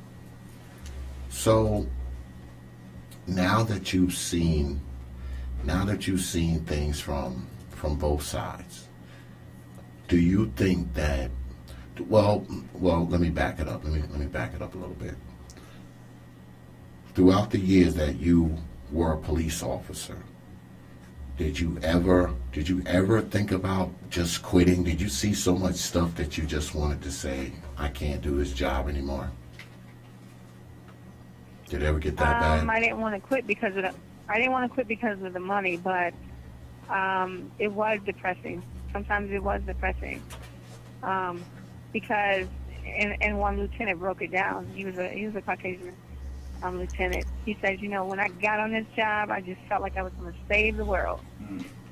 So now that you've seen things from both sides, do you think that, well, let me back it up. Let me back it up a little bit. Throughout the years that you were a police officer, did you ever think about just quitting? Did you see so much stuff that you just wanted to say, I can't do this job anymore? Did it ever get that bad? I didn't want to quit because of the money, but it was depressing. Sometimes it was depressing because and one lieutenant broke it down. He was a Caucasian lieutenant. He said, when I got on this job, I just felt like I was going to save the world.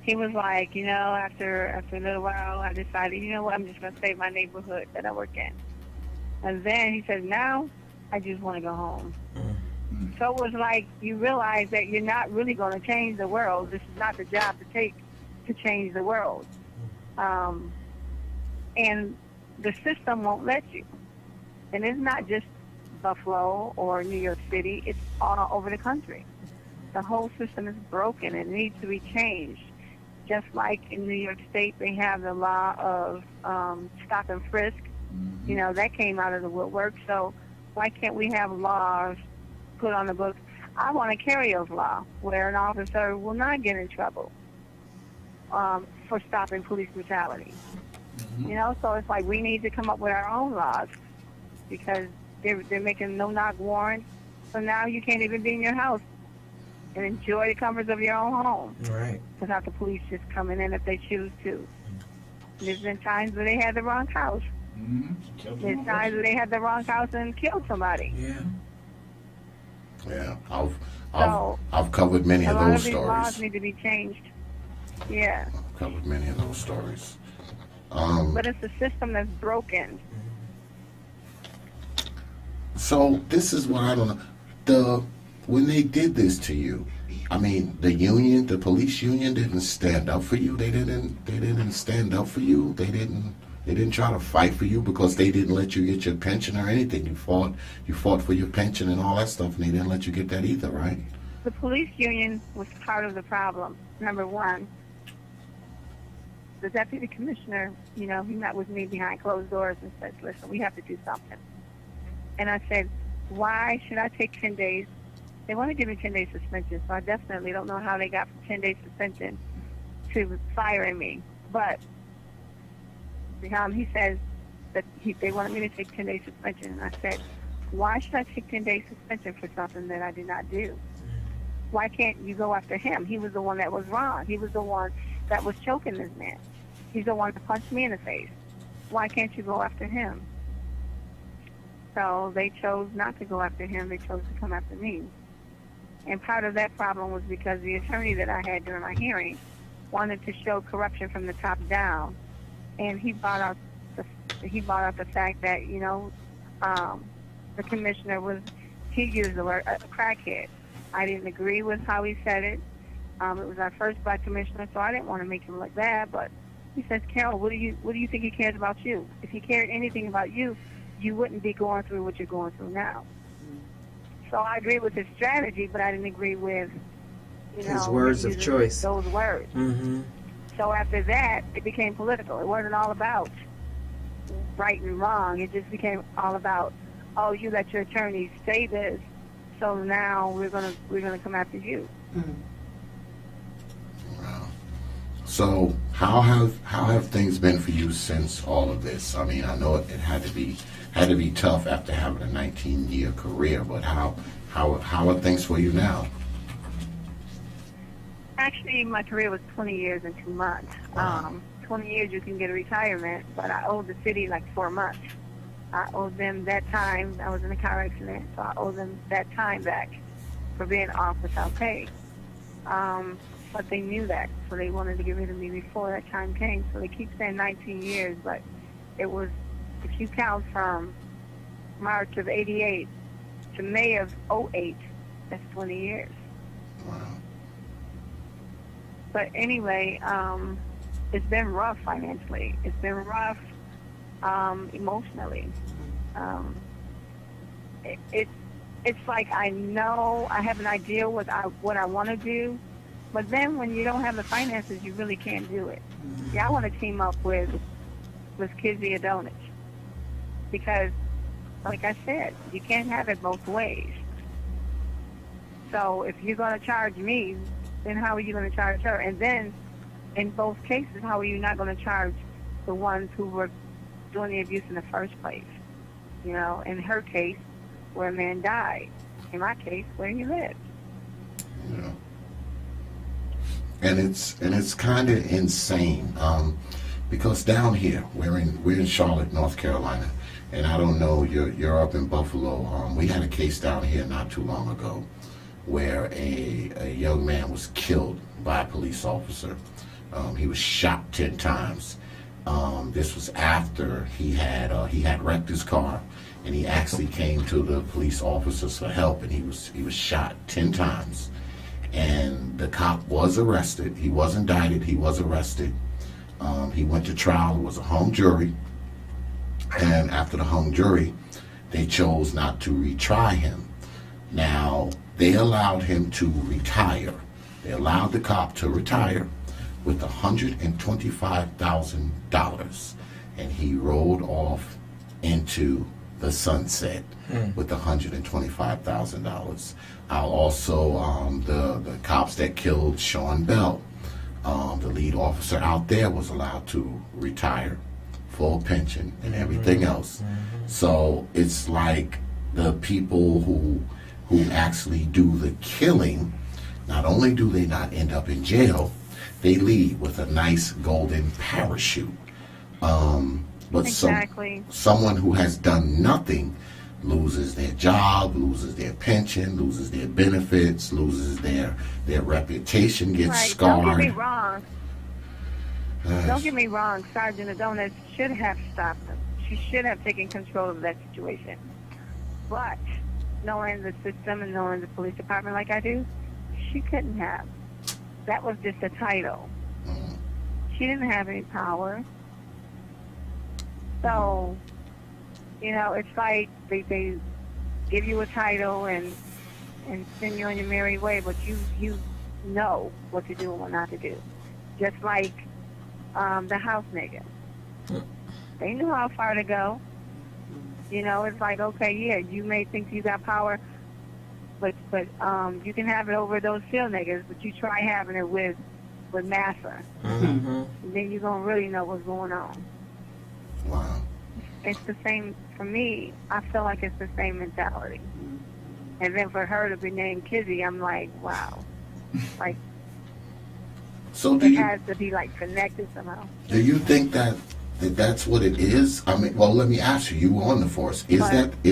He was like, after a little while, I decided, I'm just going to save my neighborhood that I work in. And then he said, now I just want to go home. So it was like you realize that you're not really going to change the world. This is not the job to take to change the world. And the system won't let you. And it's not just Buffalo or New York City. It's all over the country. The whole system is broken and needs to be changed. Just like in New York State, they have the law of stop and frisk. That came out of the woodwork. So why can't we have laws put on the books? I want a Cariol law where an officer will not get in trouble for stopping police brutality. So it's like we need to come up with our own laws because they're making no-knock warrants. So now you can't even be in your house and enjoy the comforts of your own home. Right. Without the police just coming in if they choose to. There's been times where they had the wrong house. There's times where they had the wrong house and killed somebody. Yeah, I've covered many of A lot those of these stories. laws need to be changed. Yeah. I've covered many of those stories. But it's a system that's broken. So this is what I don't know. When they did this to you, I mean, the police union didn't stand up for you. They didn't stand up for you. They didn't try to fight for you because they didn't let you get your pension or anything. You fought for your pension and all that stuff, and they didn't let you get that either, right? The police union was part of the problem. Number one, the deputy commissioner, he met with me behind closed doors and said, listen, we have to do something. And I said, why should I take 10 days? They want to give me 10-day suspension, so I definitely don't know how they got from 10-day suspension to firing me. But he says that they wanted me to take 10-day suspension. And I said, why should I take 10-day suspension for something that I did not do? Why can't you go after him? He was the one that was wrong. He was the one that was choking this man. He's the one that punched me in the face. Why can't you go after him? So they chose not to go after him. They chose to come after me. And part of that problem was because the attorney that I had during my hearing wanted to show corruption from the top down, and he brought out the fact that the commissioner he used the word crackhead. I didn't agree with how he said it. It was our first black commissioner, so I didn't want to make him look bad. But he says, Carol, what do you think he cares about you? If he cared anything about you, you wouldn't be going through what you're going through now. So I agree with his strategy, but I didn't agree with his words of choice. Those words. Mm-hmm. So after that, it became political. It wasn't all about right and wrong. It just became all about, oh, you let your attorney say this, so now we're gonna come after you. Mm-hmm. Wow. So how have things been for you since all of this? I mean, I know it had to be tough after having a 19-year career, but how are things for you now? Actually, my career was 20 years and 2 months. Wow. 20 years you can get a retirement, but I owed the city like 4 months. I owed them that time. I was in a car accident, so I owed them that time back for being off without pay. But they knew that, so they wanted to get rid of me before that time came. So they keep saying 19 years, but it was, if you count from March of 88 to May of 08, that's 20 years. Wow. But anyway, it's been rough financially. It's been rough emotionally. It's like I know I have an idea what I want to do, but then when you don't have the finances, you really can't do it. Yeah, I want to team up with Kizzy Adonis because, like I said, you can't have it both ways. So if you're going to charge me, then how are you going to charge her? And then, in both cases, how are you not going to charge the ones who were doing the abuse in the first place? In her case, where a man died. In my case, where he lived. Yeah. And it's kind of insane because down here we're in Charlotte, North Carolina, and I don't know you're up in Buffalo. We had a case down here not too long ago where a young man was killed by a police officer. He was shot 10 times. This was after he had wrecked his car, and he actually came to the police officers for help, and he was shot 10 times. And the cop was arrested. He was indicted. He was arrested. He went to trial. It was a hung jury. And after the hung jury, they chose not to retry him. Now, they allowed him to retire. They allowed the cop to retire with $125,000. And he rode off into the sunset with $125,000. Also, the cops that killed Sean Bell, the lead officer out there, was allowed to retire, full pension and everything else. So it's like the people who actually do the killing, not only do they not end up in jail, they leave with a nice golden parachute. But Exactly. someone who has done nothing loses their job, loses their pension, loses their benefits, loses their reputation, gets Right. scarred. Don't get me wrong. Don't get me wrong. Sergeant Adonis should have stopped him. She should have taken control of that situation. But knowing the system and knowing the police department like I do, she couldn't have. That was just a title. She didn't have any power. So, it's like they give you a title and send you on your merry way, but you know what to do and what not to do. Just like the house nigga. They knew how far to go. It's like, okay, yeah, you may think you got power, but you can have it over those field niggas, but you try having it with Massa. And then you're going to really know what's going on. Wow. It's the same, for me, I feel like it's the same mentality. And then for her to be named Kizzy, I'm like, wow. Like, So it has to be, like, connected somehow. do you think that that's what it is? I mean, well, let me ask you. You were on the force. Is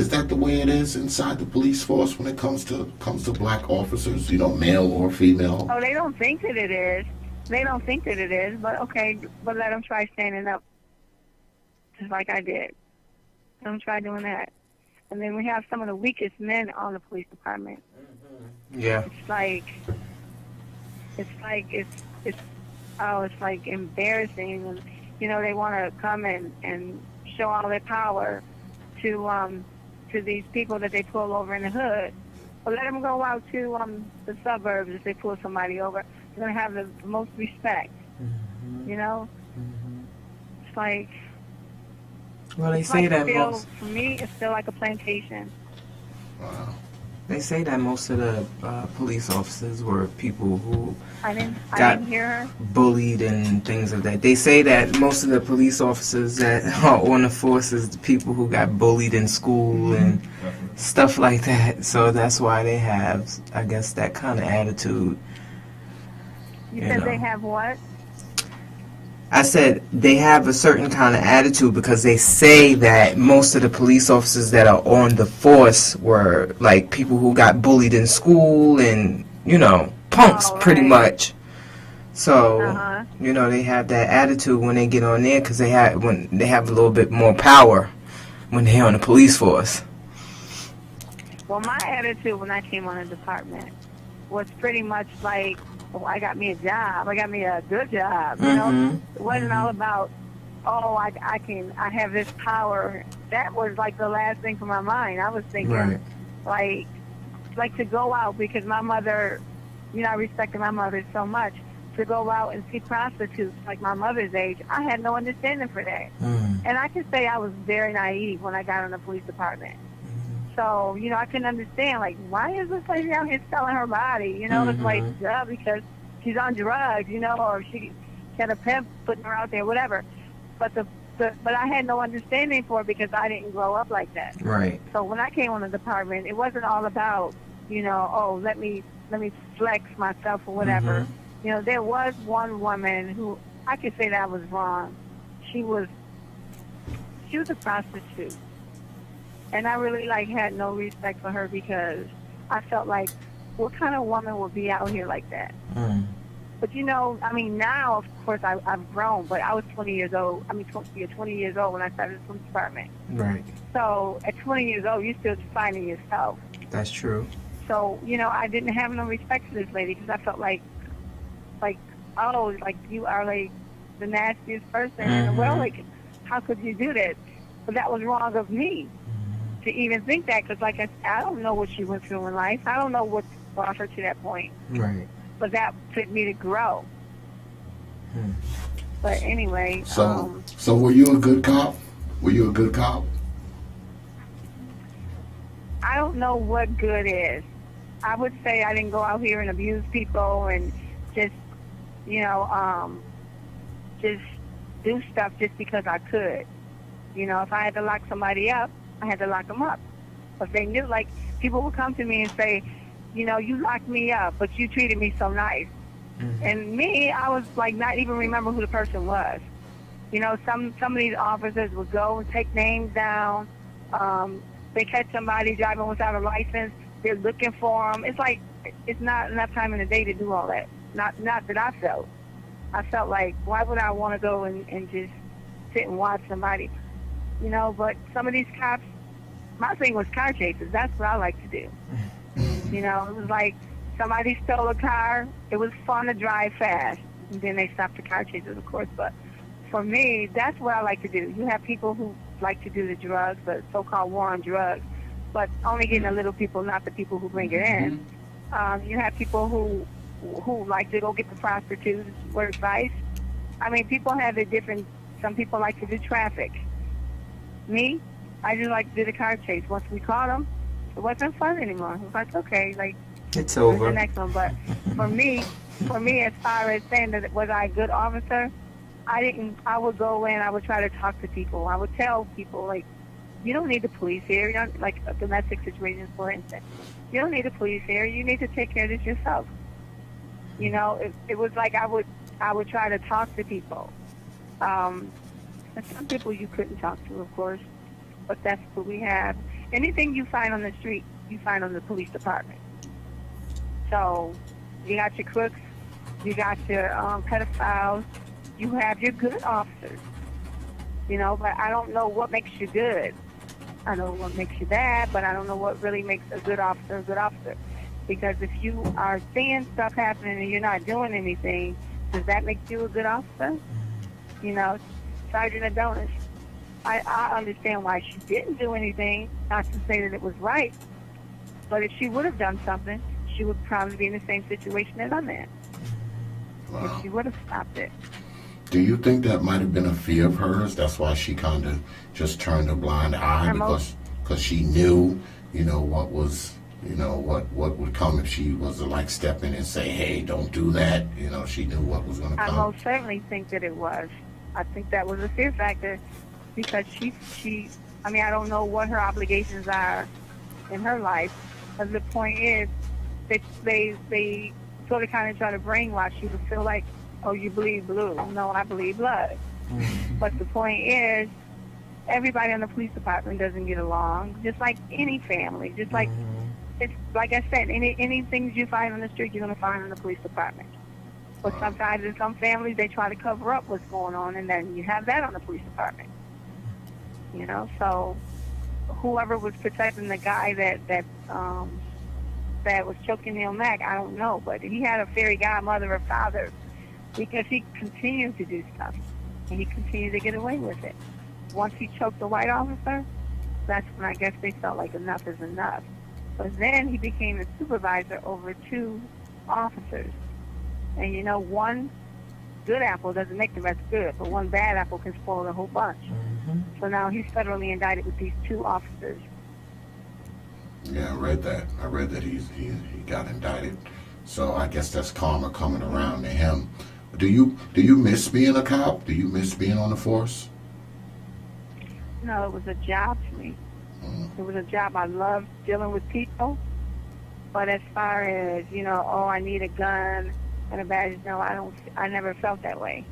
that the way it is inside the police force when it comes to black officers? You know, male or female. Oh, they don't think that it is. They don't think that it is. But okay, but let them try standing up, just like I did. Let them try doing that. And then we have some of the weakest men on the police department. Yeah. It's like embarrassing. And, you know, they want to come and show all their power to these people that they pull over in the hood. But let them go out to the suburbs if they pull somebody over. They're going to have the most respect. You know? It's like... Well, they it's say like that still, most. for me, it's still like a plantation. Wow. They say that most of the police officers were people who I didn't hear her. bullied and things of that. They say that most of the police officers that are on the force is the people who got bullied in school and stuff like that. So that's why they have, I guess, that kind of attitude. You said they have what? I said they have a certain kind of attitude because they say that most of the police officers that are on the force were like people who got bullied in school and, you know, punks pretty much. So, you know, they have that attitude when they get on there because they have a little bit more power when they're on the police force. Well, my attitude when I came on the department was pretty much like, oh, I got me a job. I got me a good job. You know, it wasn't all about, oh, I have this power. That was like the last thing from my mind. I was thinking, like to go out because my mother, you know, I respected my mother so much. To go out and see prostitutes like my mother's age, I had no understanding for that. And I can say I was very naive when I got in the police department. So, you know, I couldn't understand, like, why is this lady out here selling her body? You know, it's like, duh, because she's on drugs, you know, or she had a pimp putting her out there, whatever. But but I had no understanding for it because I didn't grow up like that. Right. So when I came on the department, it wasn't all about, you know, oh, let me flex myself or whatever. You know, there was one woman who I could say that was wrong. She was a prostitute. And I really, like, had no respect for her because I felt like, what kind of woman would be out here like that? But, you know, I mean, now, of course, I've grown, but I was 20 years old. I mean, 20 years old when I started the police department. Right. So at 20 years old, you're still finding yourself. That's true. So, you know, I didn't have no respect for this lady because I felt like, oh, like, you are, like, the nastiest person in the world. Like, how could you do that? But that was wrong of me. To even think that, because like I don't know what she went through in life. I don't know what brought her to that point. Right. But that took me to grow. But anyway. So were you a good cop? Were you a good cop? I don't know what good is. I would say I didn't go out here and abuse people and just, you know, just do stuff just because I could. You know, if I had to lock somebody up, I had to lock them up. But they knew, like, people would come to me and say, you know, you locked me up, but you treated me so nice. And me, I was, like, not even remember who the person was. You know, some of these officers would go and take names down. They catch somebody driving without a license. They're looking for them. It's like, it's not enough time in the day to do all that. Not that I felt. I felt like, why would I want to go and just sit and watch somebody? You know, but some of these cops, my thing was car chases. That's what I like to do. You know, it was like somebody stole a car. It was fun to drive fast. And then they stopped the car chases, of course. But for me, that's what I like to do. You have people who like to do the drugs, the so-called war on drugs, but only getting the little people, not the people who bring it in. You have people who like to go get the prostitutes, work vice. I mean, people have a different, some people like to do traffic. Me, I just like to do the car chase. Once we caught them, it wasn't fun anymore. It was like, okay, like, it's over. The next one. But for me, as far as saying that was I a good officer, I would go in, I would try to talk to people. I would tell people, like, you don't need the police here. You don't, like domestic situations, for instance. You don't need the police here. You need to take care of this yourself. You know, it was like I would try to talk to people. And some people you couldn't talk to, of course, but that's what we have. Anything you find on the street, you find on the police department. So you got your crooks, you got your pedophiles, you have your good officers. You know, but I don't know what makes you good. I know what makes you bad, but I don't know what really makes a good officer a good officer. Because if you are seeing stuff happening and you're not doing anything, does that make you a good officer? You know, Sergeant Adonis, I understand why she didn't do anything, not to say that it was right, but if she would have done something, she would probably be in the same situation that I'm in. Wow. If she would have stopped it. Do you think that might have been a fear of hers? That's why she kind of just turned a blind eye because she knew, you know, what was, you know, what would come if she was to like step in and say, hey, don't do that. You know, she knew what was going to I come. most certainly think that it was. I think that was a fear factor because she I mean, I don't know what her obligations are in her life. But the point is that they sort of kind of try to brainwash you to feel like, oh, you bleed blue. No, I bleed blood. But the point is, everybody in the police department doesn't get along, just like any family. Just like, it's like I said, any things you find on the street, you're going to find in the police department. But sometimes in some families, they try to cover up what's going on, and then you have that on the police department. You know, so whoever was protecting the guy that was choking Neil Mack, I don't know, but he had a fairy godmother or father because he continued to do stuff, and he continued to get away with it. Once he choked the white officer, that's when I guess they felt like enough is enough. But then he became a supervisor over 2 officers. And you know, one good apple doesn't make the rest good, but one bad apple can spoil the whole bunch. So now he's federally indicted with these 2 officers. Yeah, I read that. I read that he got indicted. So I guess that's karma coming around to him. Do you miss being a cop? Do you miss being on the force? No, it was a job to me. It was a job. I loved dealing with people. But as far as, you know, oh, I need a gun and a badge, no, I never felt that way.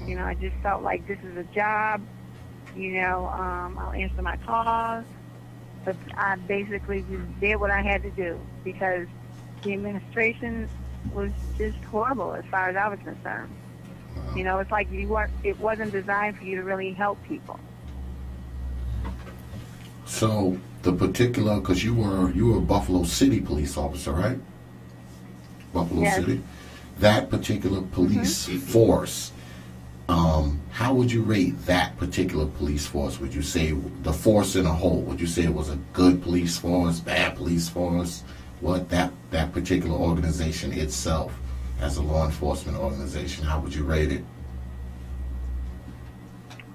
You know, I just felt like this is a job. You know, I'll answer my calls. But I basically just did what I had to do because the administration was just horrible as far as I was concerned. You know, it's like it wasn't designed for you to really help people. So the particular, because you were a Buffalo City police officer, right? Buffalo Yes. City. That particular police force. How would you rate that particular police force? Would you say the force in a whole? Would you say it was a good police force, bad police force? What that particular organization itself, as a law enforcement organization, how would you rate it?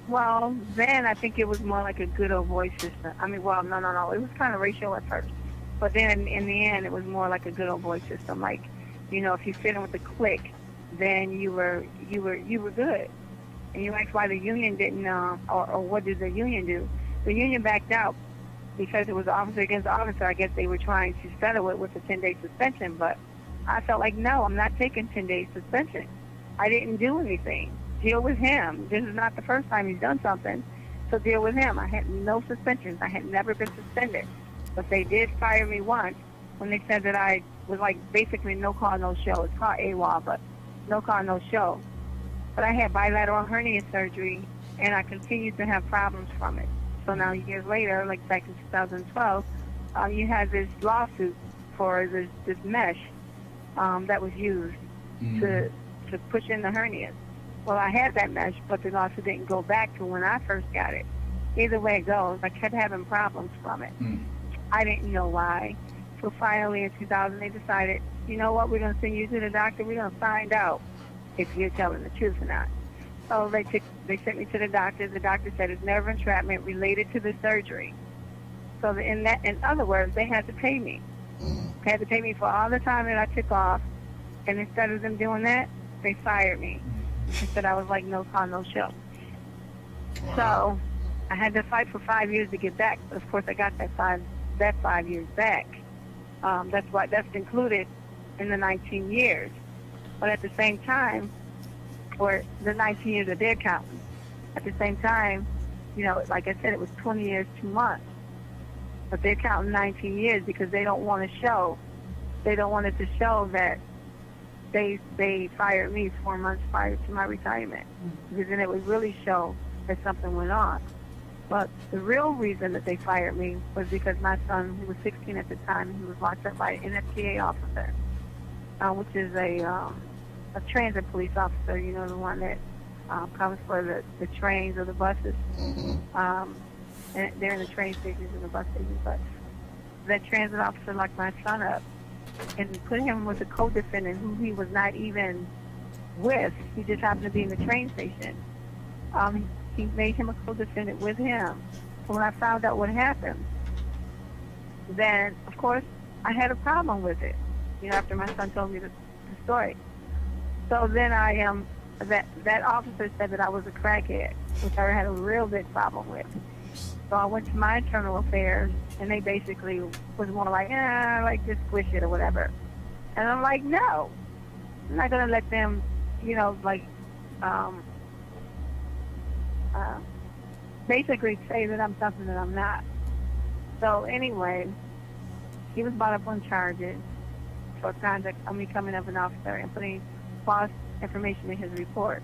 Well, then I think it was more like a good old boy system. I mean, well, no. It was kind of racial at first. But then in the end, it was more like a good old boy system. Like, you know, if you fit in with the clique, then you were good. And you asked why the union didn't, or what did the union do? The union backed out because it was officer against officer. I guess they were trying to settle it with a 10-day suspension. But I felt like, no, I'm not taking 10-day suspension. I didn't do anything. Deal with him. This is not the first time he's done something, so deal with him. I had no suspensions. I had never been suspended. But they did fire me once when they said that I was like basically no call, no show. It's called AWOL, but no call, no show. But I had bilateral hernia surgery, and I continued to have problems from it. So now years later, like back in 2012, you had this lawsuit for this mesh that was used to push in the hernias. Well, I had that mesh, but the lawsuit didn't go back to when I first got it. Either way it goes, I kept having problems from it. I didn't know why. So finally in 2000, they decided, you know what, we're going to send you to the doctor. We're going to find out if you're telling the truth or not. So they sent me to the doctor. The doctor said it's nerve entrapment related to the surgery. So in other words, they had to pay me. They had to pay me for all the time that I took off. And instead of them doing that, they fired me. They said I was like no call, no show. Wow. So I had to fight for 5 years to get back. But of course, I got that 5 years back. That's included in the 19 years. But at the same time, or the 19 years that they're counting, at the same time, like I said, it was 20 years, 2 months. But they're counting 19 years because they don't want to show. They don't want it to show that they fired me 4 months prior to my retirement, because then it would really show that something went on. But the real reason that they fired me was because my son, who was 16 at the time, he was locked up by an NFTA officer, which is a transit police officer, the one that comes for the trains or the buses. And they're in the train stations and the bus stations. But that transit officer locked my son up and put him with a co-defendant who he was not even with. He just happened to be in the train station. He made him a co-defendant with him. So when I found out what happened, then, of course, I had a problem with it, after my son told me the story. So then that officer said that I was a crackhead, which I had a real big problem with. So I went to my internal affairs, and they basically was more like, just squish it or whatever. And I'm like, no. I'm not going to let them, basically say that I'm something that I'm not. So anyway, he was brought up on charges for conduct of me coming up an officer and putting false information in his report.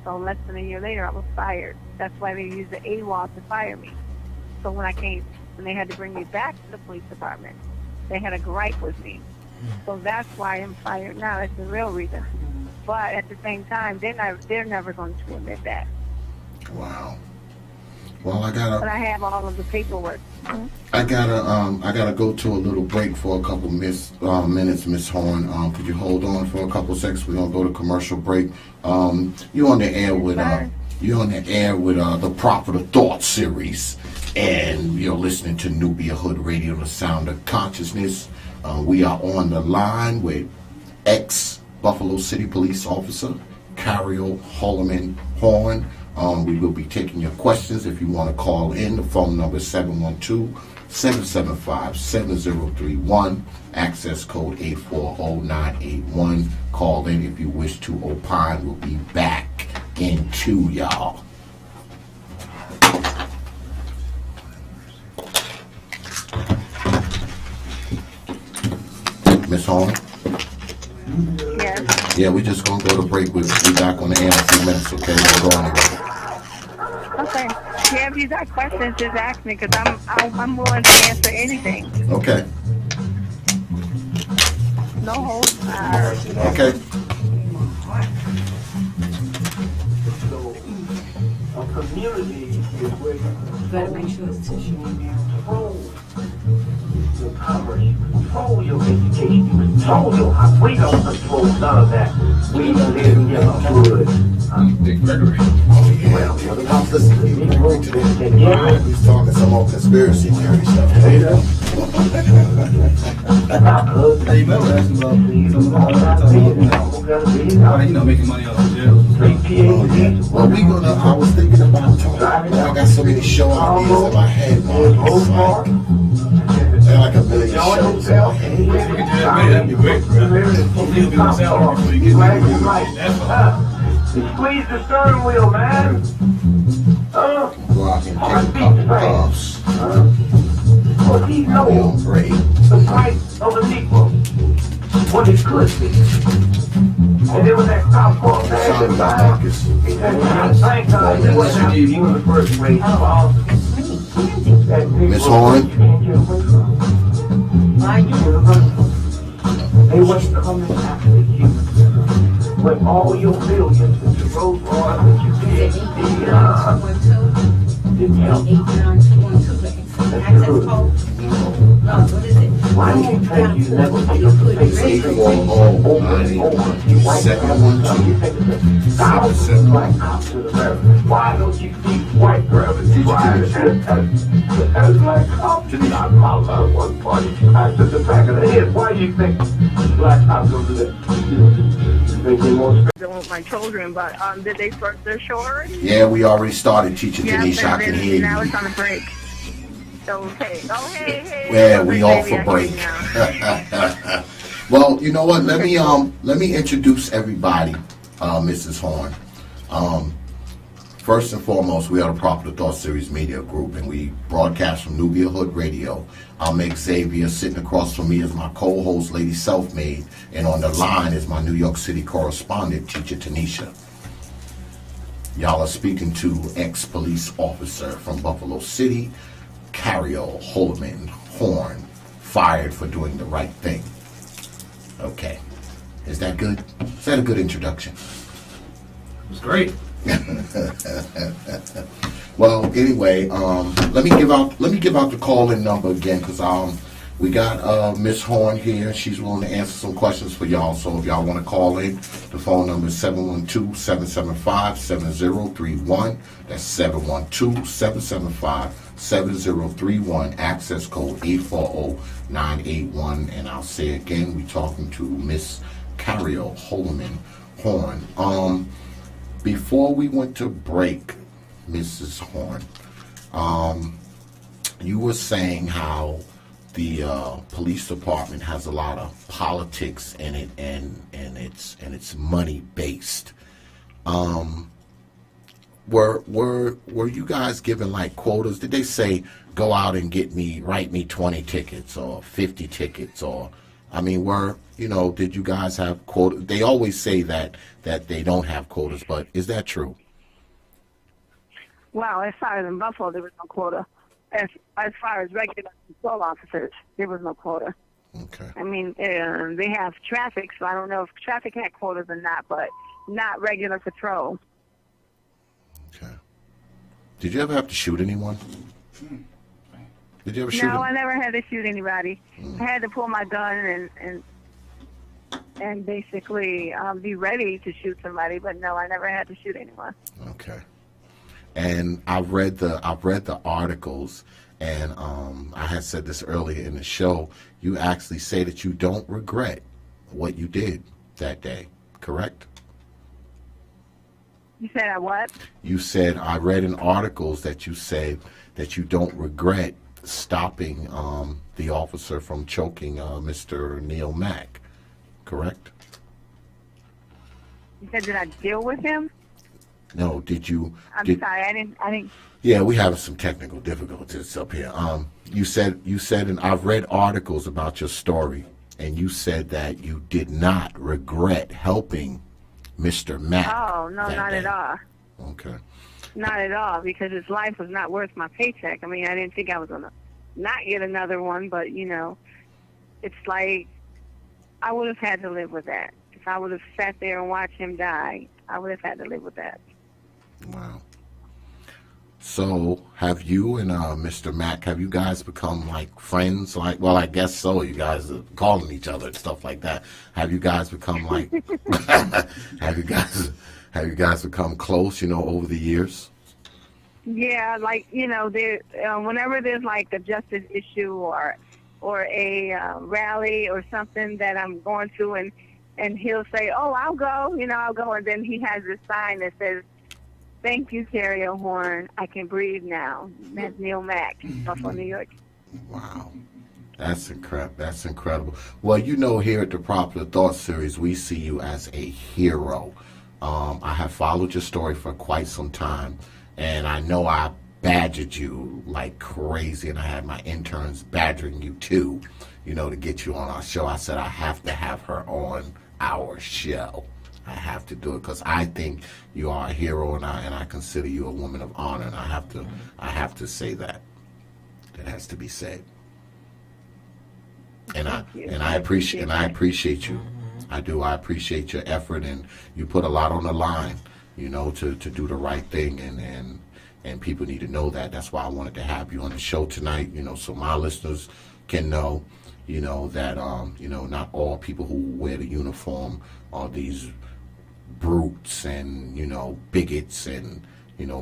So less than a year later, I was fired. That's why they used the AWOL to fire me. So when they had to bring me back to the police department, they had a gripe with me. So that's why I'm fired now. That's the real reason. But at the same time, they're never going to admit that. Wow. Well, But I have all of the paperwork. I gotta go to a little break for a couple minutes, Miss Horne. Could you hold on for a couple seconds? We're gonna go to commercial break. You're on the air with the Proper Thought series, and you're listening to Nubia Hood Radio, the sound of consciousness. We are on the line with ex-Buffalo City Police Officer Cariol Holloman-Horne. We will be taking your questions. If you want to call in, the phone number is 712-775-7031. Access code 840-981. Call in if you wish to opine. We'll be back in 2, y'all. Miss Horne? Yes. Yeah, we're just going to go to break. We'll be back on the air in a few minutes, okay? We'll go anywhere. Okay. Yeah, if you got questions, just ask me, because I'm willing to answer anything. Okay. No holds barred. Okay. A community is where you Better make sure it's tissue in there. control your commerce, you control your education, you control your house. We don't control none of that. We live in a hood. Big Gregory. Well, I'm listening to you today. He's talking some more conspiracy theory stuff. Hey, you remember asking about making money out of jail. Well, I was thinking about talking. I got so many show ideas in my head, man. They're like a million shows in my head. You can do that, man. That'd be great, bro. Hopefully you'll be on salary before you get there. That's fine. Squeeze the steering wheel, man. Go out and take a couple puffs. Well, he knows Great. the plight of the Negro, what it could be. And there was that cop called Sound like Marcus. he wasn't even the first grade. Miss Horne? They wasn't coming after you. With all your billions, with your Rolls Royce, with your did why do you think you never pick up the face? 840-712-775. Black cops in America. Why don't you teach white girls as black cops? Not my love one party. I took the back of the head. Why do you think black cops go to that? With my children, but did they start their show already? Yeah, we already started teaching Denise. I can hear Now you. it's on a break. Okay. Oh, hey. Yeah, we off for break. Well, you know what? Let me introduce everybody, Mrs. Horne. First and foremost, we are the Proper Thought Series Media Group, and we broadcast from Nubia Hood Radio. I'm Xavier. Sitting across from me is my co-host, Lady Selfmade, and on the line is my New York City correspondent, Teacher Tanisha. Y'all are speaking to ex-police officer from Buffalo City, Cariol Holloman-Horne, fired for doing the right thing. Okay. Is that good? Is that a good introduction? It was great. Well, anyway, let me give out the call-in number again, because we got Miss Horne here. She's willing to answer some questions for y'all. So if y'all want to call in, the phone number is 712-775-7031. That's 712-775-7031. Access code 840981. And I'll say again, we're talking to Miss Cariol Holloman-Horne. Before we went to break, Mrs. Horne, you were saying how the police department has a lot of politics in it, and it's money based. Were you guys given like quotas? Did they say go out and write me 20 tickets or 50 tickets, or I mean, did you guys have quotas? They always say that they don't have quotas, but is that true? Well, as far as in Buffalo, there was no quota. As far as regular patrol officers, there was no quota. Okay. I mean, they have traffic, so I don't know if traffic had quotas or not, but not regular patrol. Okay. Did you ever have to shoot anyone? Did you ever shoot? No, I never had to shoot anybody. I had to pull my gun and basically be ready to shoot somebody, but no, I never had to shoot anyone. Okay. And I've read the articles, and I had said this earlier in the show. You actually say that you don't regret what you did that day, correct? You said I what? You said, I read in articles that you said that you don't regret stopping the officer from choking Mr. Neil Mack, correct? You said, did I deal with him? No, did you? I'm sorry, I didn't. Yeah, we have some technical difficulties up here. You said, and I've read articles about your story, and you said that you did not regret helping Mr. Mack. Oh, no, not at all. Okay. Not at all, because his life was not worth my paycheck. I mean, I didn't think I was going to not get another one, but, it's like I would have had to live with that. If I would have sat there and watched him die, I would have had to live with that. Wow. So, have you and Mr. Mack, have you guys become like friends? Like, well, I guess so. You guys are calling each other and stuff like that. Have you guys become like? have you guys become close? Over the years. Yeah, like there. Whenever there's like a justice issue or a rally or something that I'm going to, and he'll say, "Oh, I'll go." I'll go, and then he has this sign that says, "Thank you, Cariol Horne. I can breathe now." That's Neil Mack, Buffalo, New York. Wow. That's incredible. Well, here at the Proper Thought Series, we see you as a hero. I have followed your story for quite some time, and I know I badgered you like crazy, and I had my interns badgering you too, to get you on our show. I said, I have to have her on our show. I have to do it because I think you are a hero, and I consider you a woman of honor, and I have to say that. That has to be said. And I appreciate you. I do. I appreciate your effort, and you put a lot on the line, to do the right thing, and people need to know that. That's why I wanted to have you on the show tonight, so my listeners can know, that not all people who wear the uniform are these brutes and bigots and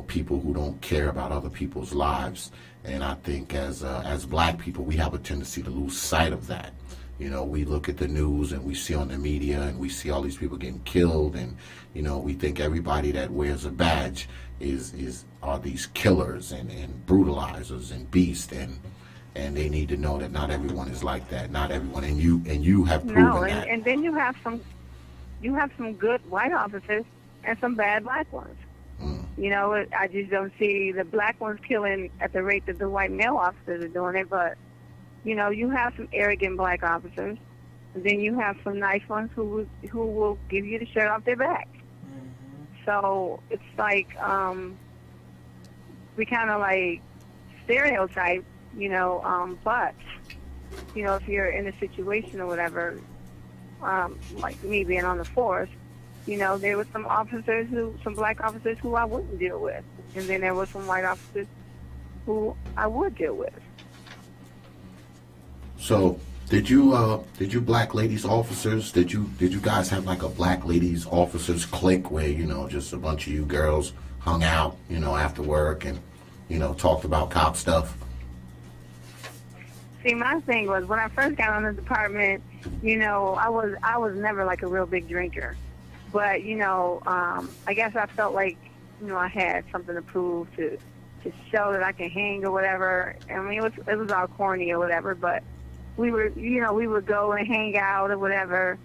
people who don't care about other people's lives. And I think as black people, we have a tendency to lose sight of that. We look at the news and we see on the media and we see all these people getting killed, and we think everybody that wears a badge are these killers and brutalizers and beasts, and they need to know that not everyone is like that. Not everyone, and you have proven that. And then you have some good white officers and some bad black ones. You know, I just don't see the black ones killing at the rate that the white male officers are doing it. But, you know, you have some arrogant black officers. And then you have some nice ones who will give you the shirt off their back. So it's like we kind of like stereotype, you know, but, you know, if you're in a situation or whatever, like me being on the force, you know, there were some black officers who I wouldn't deal with. And then there were some white officers who I would deal with. So did you black ladies officers, did you guys have like a black ladies officers clique where, you know, just a bunch of you girls hung out, you know, after work and, you know, talked about cop stuff? See, my thing was when I first got on the department, you know, I was never like a real big drinker. But, you know, I guess I felt like, you know, I had something to prove to show that I can hang or whatever. I mean, it was all corny or whatever, but we would go and hang out or whatever.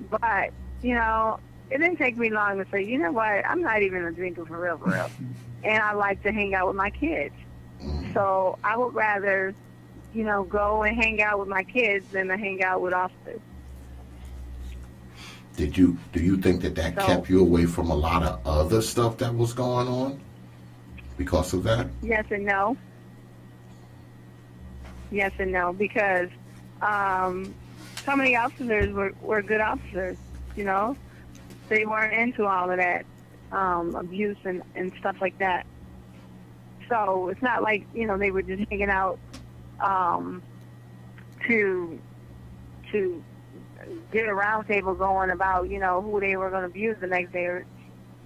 But, you know, it didn't take me long to say, you know what, I'm not even a drinker for real. And I like to hang out with my kids. So I would rather, you know, go and hang out with my kids than to hang out with officers. Do you think that kept you away from a lot of other stuff that was going on because of that? Yes and no. Yes and no, because some of the officers were good officers, you know. They weren't into all of that abuse and stuff like that. So it's not like, you know, they were just hanging out to get a round table going about, you know, who they were going to abuse the next day. Or,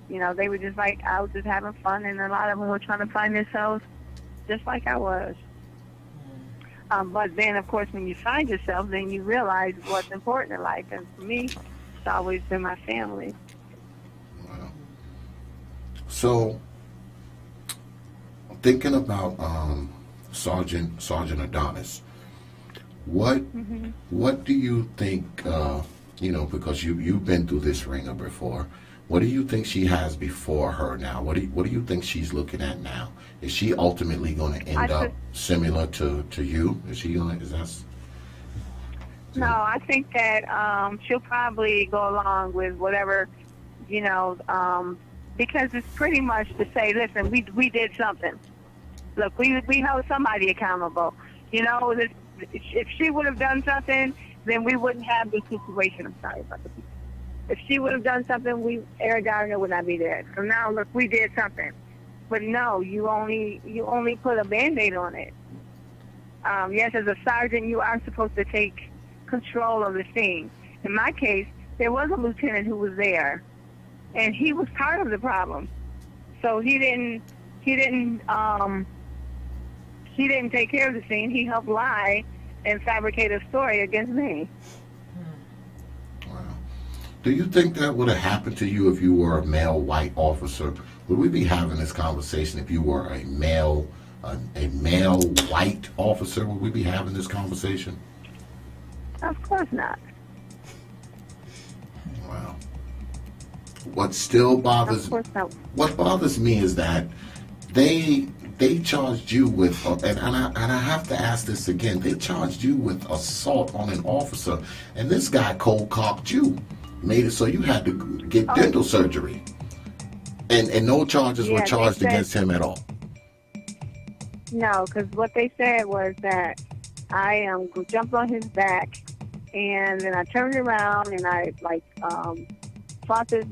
you know, they were just like out just having fun, and a lot of them were trying to find themselves just like I was. But then, of course, when you find yourself, then you realize what's important in life. And for me, it's always been my family. Wow. So, thinking about Sergeant Adonis, what do you think? You know, because you've been through this ringer before. What do you think she has before her now? What do you think she's looking at now? Is she ultimately going to end up similar to you? Is she going to? No, I think that she'll probably go along with whatever, you know, because it's pretty much to say, listen, we did something. Look, we held somebody accountable. You know, if she would have done something, then we wouldn't have this situation. I'm sorry about the people. If she would have done something, Eric Gardner would not be there. So now, look, we did something. But no, you only put a Band-Aid on it. Yes, as a sergeant, you are supposed to take control of the scene. In my case, there was a lieutenant who was there, and he was part of the problem. So he didn't take care of the scene. He helped lie and fabricate a story against me. Wow. Do you think that would have happened to you if you were a male white officer? Would we be having this conversation if you were a male white officer? Would we be having this conversation? Of course not. Wow. What still bothers me is that they charged you with, and I have to ask this again, they charged you with assault on an officer, and this guy cold-cocked you, made it so you had to get dental surgery, and no charges were charged against him at all. No, because what they said was that I jumped on his back, and then I turned around and I fought this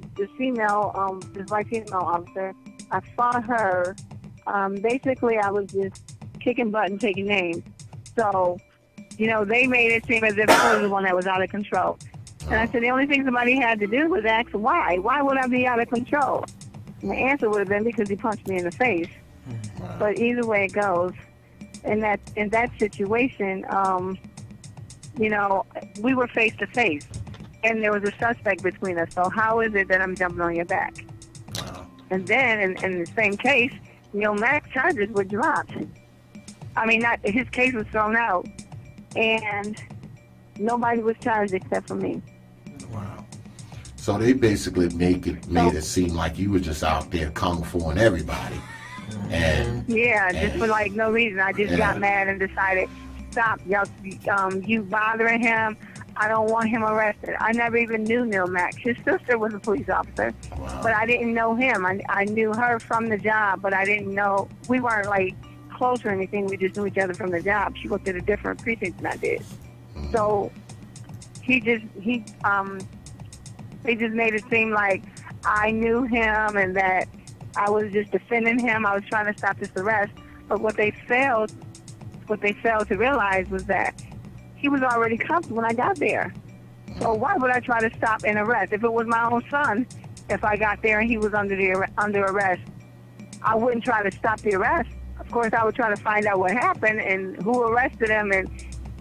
white female officer. I fought her. Basically, I was just kicking butt and taking names. So, you know, they made it seem as if I was the one that was out of control. And I said the only thing somebody had to do was ask why. Why would I be out of control? And the answer would have been because he punched me in the face. Wow. But either way it goes, in that situation, you know, we were face to face, and there was a suspect between us. So how is it that I'm jumping on your back? Wow. And then in the same case, you know, Mac's charges were dropped. I mean, his case was thrown out, and nobody was charged except for me. Wow. So they basically made it seem like you were just out there kung fuing everybody. And just for like no reason. I just got mad and decided, stop, y'all, you bothering him. I don't want him arrested. I never even knew Neil Max. His sister was a police officer, but I didn't know him. I knew her from the job, but I didn't know, we weren't like close or anything. We just knew each other from the job. She worked at a different precinct than I did. So they just made it seem like I knew him and that I was just defending him. I was trying to stop this arrest. But what they failed to realize was that he was already cuffed when I got there. So why would I try to stop an arrest? If it was my own son, if I got there and he was under arrest, I wouldn't try to stop the arrest. Of course, I would try to find out what happened and who arrested him and,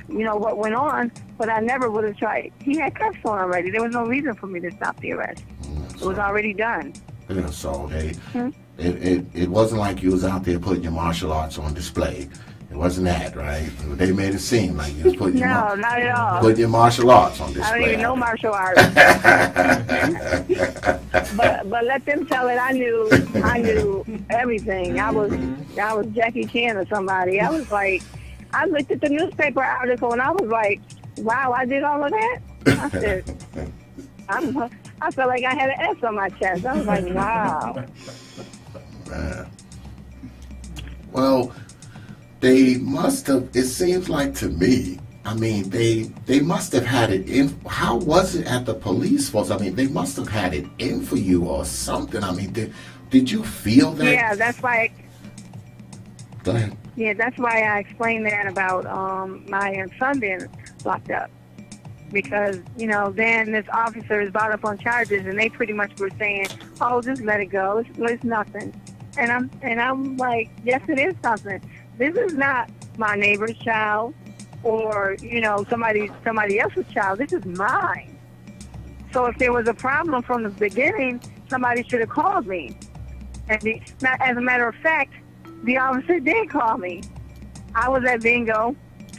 you know, what went on. But I never would have tried. He had cuffs on already. There was no reason for me to stop the arrest. It was already done. Yeah, so it wasn't like you was out there putting your martial arts on display. It wasn't that, right? They made it seem like you was putting not at all. Putting your martial arts on display. I don't even know martial arts. but let them tell it. I knew everything. I was Jackie Chan or somebody. I was like, I looked at the newspaper article and I was like, wow, I did all of that? I said, I felt like I had an S on my chest. I was like, wow. Man. Well, they must have, it seems like to me, I mean, they must have had it in. How was it at the police force? I mean, they must have had it in for you or something. I mean, did you feel that? Yeah, that's why. Go ahead. Yeah, that's why I explained that about my son being locked up. Because, you know, then this officer is brought up on charges and they pretty much were saying, oh, just let it go. It's nothing. And I'm like, yes, it is something. This is not my neighbor's child or, you know, somebody else's child. This is mine. So if there was a problem from the beginning, somebody should have called me. And as a matter of fact, the officer did call me. I was at bingo,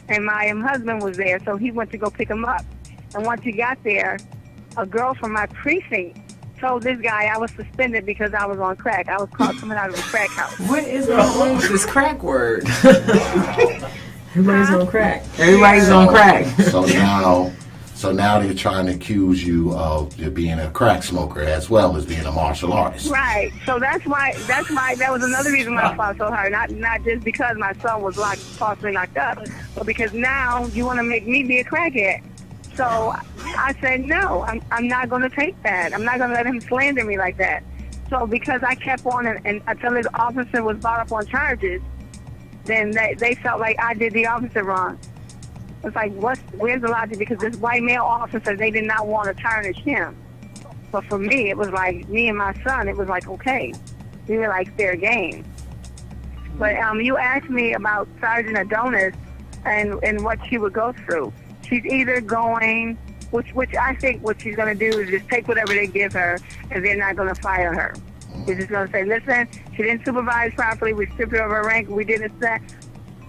and my husband was there, so he went to go pick him up. And once he got there, a girl from my precinct told this guy I was suspended because I was on crack. I was caught coming out of a crack house. What is wrong with this crack word? Everybody's on crack. Everybody's on crack. So now they're trying to accuse you of being a crack smoker as well as being a martial artist. Right. So that's why that was another reason why I fought so hard. Not just because my son was falsely locked up, but because now you want to make me be a crackhead. So I said, no, I'm not going to take that. I'm not going to let him slander me like that. So because I kept on and until this officer was brought up on charges, then they felt like I did the officer wrong. It's like, where's the logic? Because this white male officer, they did not want to tarnish him. But for me, it was like, me and my son, it was like, okay. We were like fair game. But you asked me about Sergeant Adonis and what she would go through. She's either going, which I think what she's going to do is just take whatever they give her, and they're not going to fire her. They're just going to say, listen, she didn't supervise properly, we stripped her of her rank, we did that,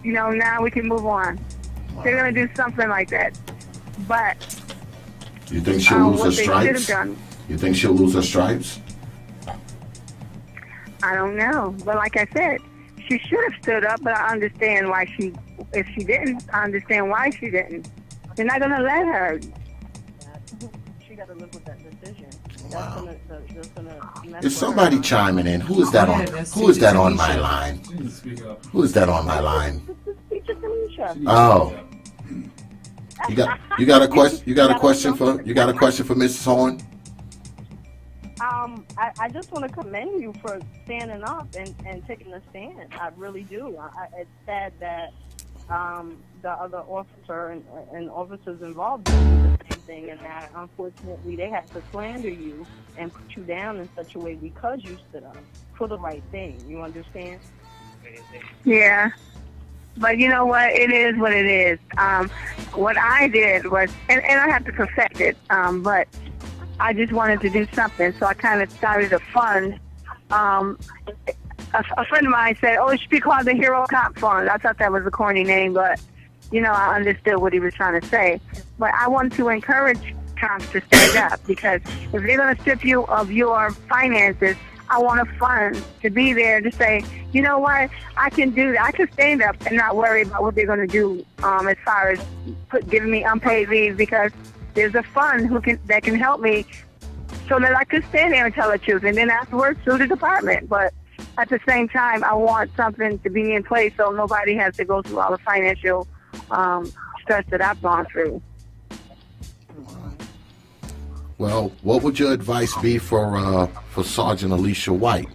you know, now we can move on. They're going to do something like that. But you think she'll lose her stripes? You think she'll lose her stripes? I don't know. But like I said, she should have stood up, but I understand why if she didn't, I understand why she didn't. They're not going to let her. She got to live with that decision. Wow. That's gonna mess Is somebody chiming in? Who is that on? Who is that on my line? Who is that on my line? Oh, you got a question? You got a question for Mrs. Horne? I just want to commend you for standing up and taking a stand. I really do. It's sad that the other officer and officers involved did the same thing, and that unfortunately they had to slander you and put you down in such a way because you stood up for the right thing. You understand? Yeah. But you know what? It is what it is. What I did was, and I have to perfect it, but I just wanted to do something, so I kind of started a fund. A friend of mine said, oh, it should be called the Hero Cop Fund. I thought that was a corny name, but, you know, I understood what he was trying to say. But I wanted to encourage chance to stand up, because if they're going to strip you of your finances, I want a fund to be there to say, you know what, I can do that. I can stand up and not worry about what they're going to do as far as giving me unpaid leave, because there's a fund that can help me so that I could stand there and tell the truth, and then afterwards sue the department. But at the same time, I want something to be in place so nobody has to go through all the financial stress that I've gone through. Well, what would your advice be for Sergeant Alicia White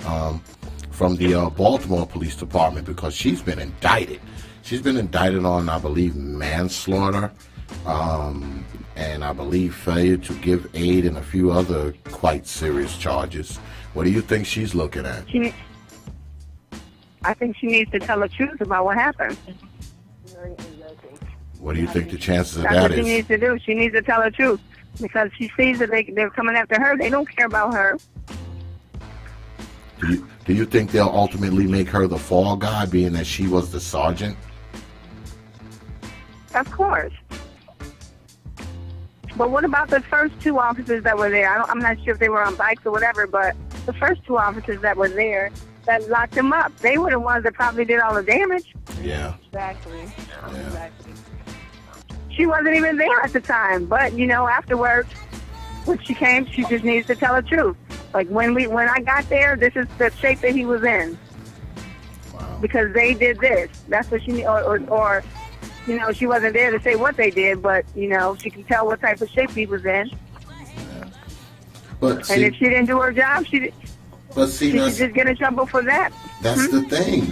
from the Baltimore Police Department? Because she's been indicted. She's been indicted on, I believe, manslaughter, and I believe failure to give aid and a few other quite serious charges. What do you think she's looking at? I think she needs to tell the truth about what happened. What do you think the chances of That's that what is? she needs to do. She needs to tell the truth, because she sees that they're coming after her. They don't care about her. Do you think they'll ultimately make her the fall guy, being that she was the sergeant? Of course. But what about the first two officers that were there? I'm not sure if they were on bikes or whatever, but the first two officers that were there that locked them up, they were the ones that probably did all the damage. Yeah. Exactly. Yeah. Exactly. She wasn't even there at the time, but afterwards, when she came, she just needs to tell the truth. Like when I got there, this is the shape that he was in. Wow. Because they did this. That's what she or she wasn't there to say what they did, but she can tell what type of shape he was in. Yeah. But see, And if she didn't do her job, she could just get in trouble for that. That's the thing.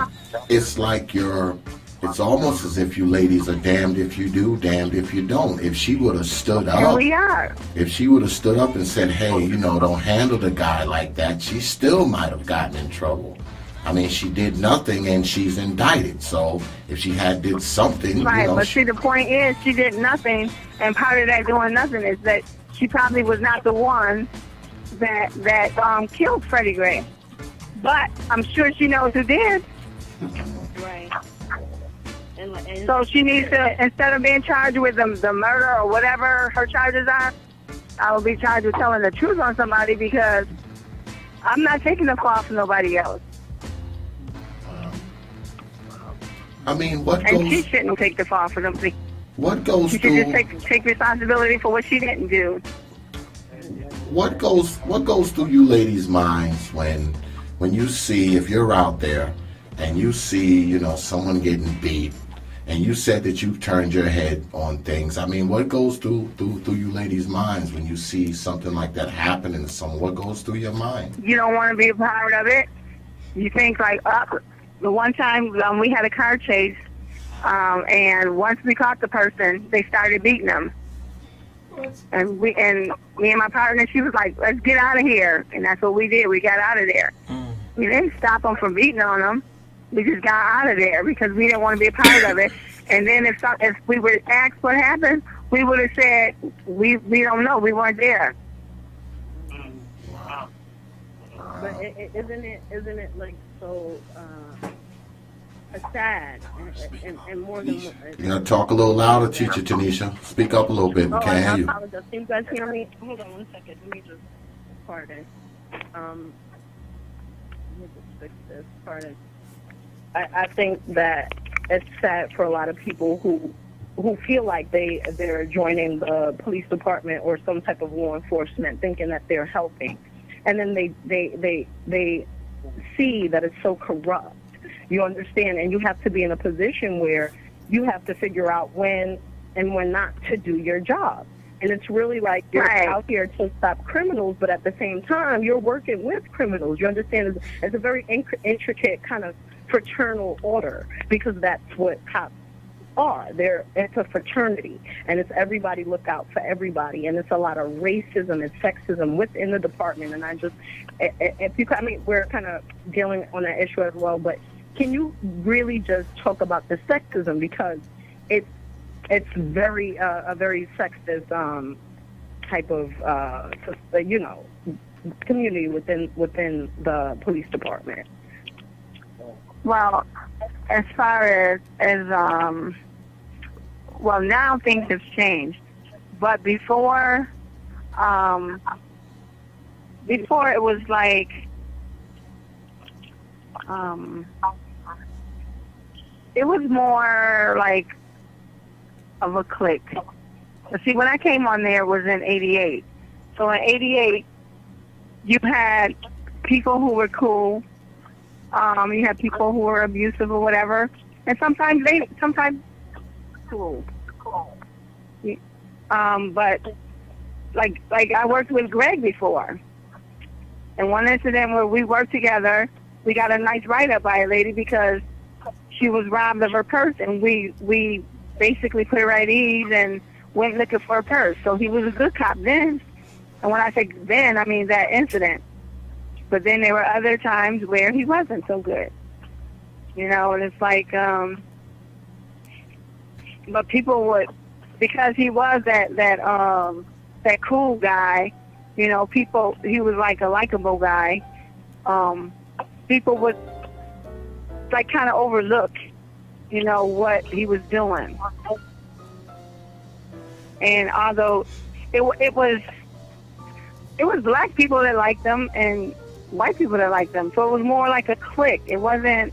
It's like it's almost as if you ladies are damned if you do, damned if you don't. If she would have stood Here up, we are. if she would have stood up and said, hey, don't handle the guy like that, she still might have gotten in trouble. I mean, she did nothing and she's indicted. So if she did something, Right, but see, the point is she did nothing, and part of that doing nothing is that she probably was not the one that killed Freddie Gray. But I'm sure she knows who did. Right. And So she needs to, instead of being charged with the murder or whatever her charges are, I will be charged with telling the truth on somebody, because I'm not taking the fall for nobody else. I mean, what And she goes shouldn't take the fall for nobody. what goes She should through just take responsibility for what she didn't do. what goes through you ladies' minds when you see, if you're out there and you see, someone getting beat, and you said that you've turned your head on things. I mean, what goes through you ladies' minds when you see something like that happening to someone? What goes through your mind? You don't want to be a part of it. You think like, the one time we had a car chase, and once we caught the person, they started beating them. And me and my partner, she was like, let's get out of here. And that's what we did. We got out of there. We didn't stop them from beating on them. We just got out of there because we didn't want to be a part of it. And then if we were asked what happened, we would have said, we don't know. We weren't there. Wow. But isn't it like so sad and more than You gotta talk a little louder, teacher Tanisha. Speak up a little bit. We Oh, can't I hear you. apologize. Can you guys hear me? Hold on 1 second. Let me just pardon. Let me just fix this. Pardon. I think that it's sad for a lot of people who feel like they're joining the police department or some type of law enforcement, thinking that they're helping, and then they see that it's so corrupt. You understand, and you have to be in a position where you have to figure out when and when not to do your job. And it's really like you're out here to stop criminals, but at the same time, you're working with criminals. You understand? It's a very intricate kind of fraternal order, because that's what cops are. It's a fraternity, and it's everybody look out for everybody, and it's a lot of racism and sexism within the department. And we're kind of dealing on that issue as well, but can you really just talk about the sexism, because it's very a very sexist type of community within the police department. Well, as far as now things have changed, but before Before it was like, it was more like of a clique. But see, when I came on there was in 88. So in 88, you had people who were cool. You had people who were abusive or whatever. And sometimes cool. But like I worked with Greg before. And one incident where we worked together, we got a nice write-up by a lady because she was robbed of her purse, and we basically put her at ease and went looking for her purse. So he was a good cop then. And when I say then, I mean that incident. But then there were other times where he wasn't so good. You know, and it's like, but people would, because he was that cool guy, you know, he was like a likable guy, people would like kind of overlook, you know, what he was doing. And although it was black people that liked them and white people that liked them, so it was more like a clique. It wasn't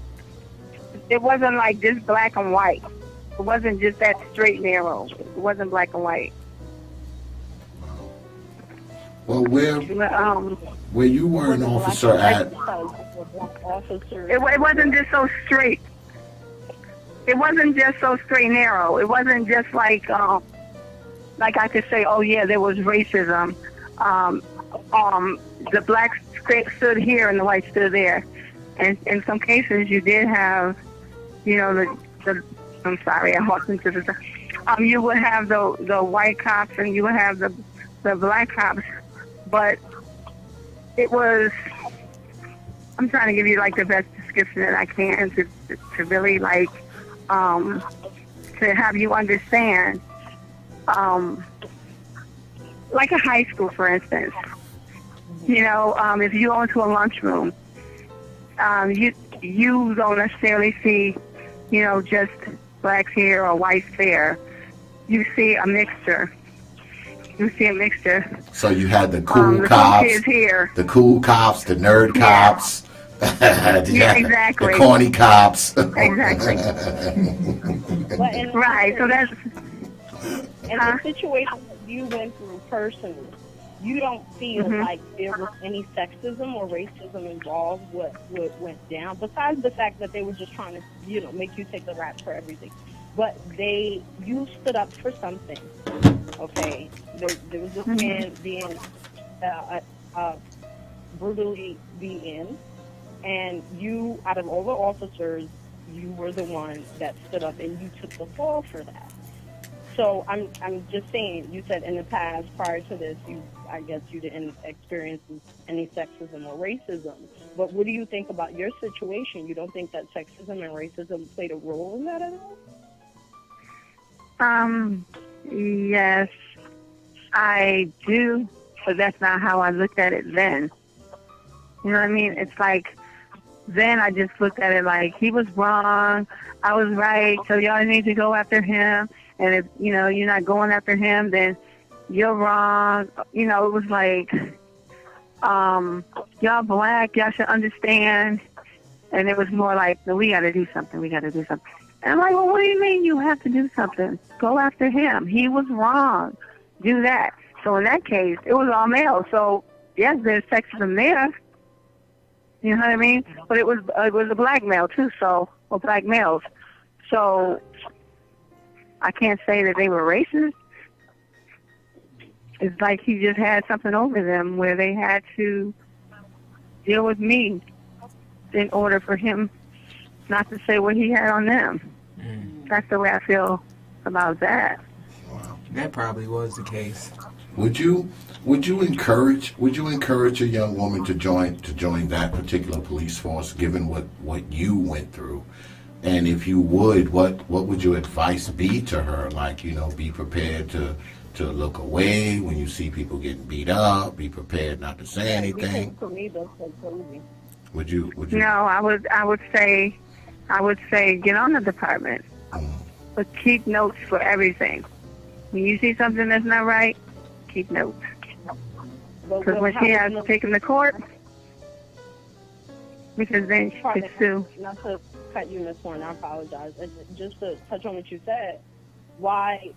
like just black and white. It wasn't just that straight narrow. It wasn't black and white. Well, where you were an officer at, it wasn't just so straight. It wasn't just so straight narrow. It wasn't just like I could say, oh yeah, there was racism. The blacks stood here and the whites stood there. And in some cases, you did have, you know, I'm sorry, I walked into the. You would have the white cops and you would have the black cops, but it was. I'm trying to give you like the best description that I can to really like to have you understand. Like a high school, for instance. You know, if you go into a lunchroom, you don't necessarily see, you know, just blacks here or whites there. You see a mixture. So you had the cool cops, kids here. the cool cops, the nerd cops, yeah, exactly. the corny cops. Exactly. Right. So that's. And the situation that you went through personally, you don't feel like there was any sexism or racism involved what went down, besides the fact that they were just trying to, you know, make you take the rap for everything. But you stood up for something, okay? There was this man being brutally beaten, and you, out of all the officers, you were the one that stood up and you took the fall for that. So I'm just saying, you said in the past, prior to this, I guess you didn't experience any sexism or racism. But what do you think about your situation? You don't think that sexism and racism played a role in that at all? Yes, I do, but that's not how I looked at it then. You know what I mean? It's like, then I just looked at it like he was wrong, I was right, so y'all need to go after him. And if, you know, you're not going after him, then you're wrong. You know, it was like, y'all black, y'all should understand. And it was more like, no, we got to do something. And I'm like, well, what do you mean you have to do something? Go after him. He was wrong. Do that. So in that case, it was all male. So, yes, there's sexism there. You know what I mean? But it was a black male, too, or black males. So I can't say that they were racist. It's like he just had something over them where they had to deal with me in order for him not to say what he had on them. That's the way I feel about that. Wow. That probably was the case. Would you encourage a young woman to join that particular police force, given what you went through? And if you would, what would your advice be to her? Like, you know, be prepared to look away when you see people getting beat up. Be prepared not to say anything. For me, that's so crazy. Would you? No, I would say get on the department, but keep notes for everything. When you see something that's not right, keep notes. Because when she has to take him to court, because then she could sue. Not to cut you, Miss Horne, I apologize. Just to touch on what you said, why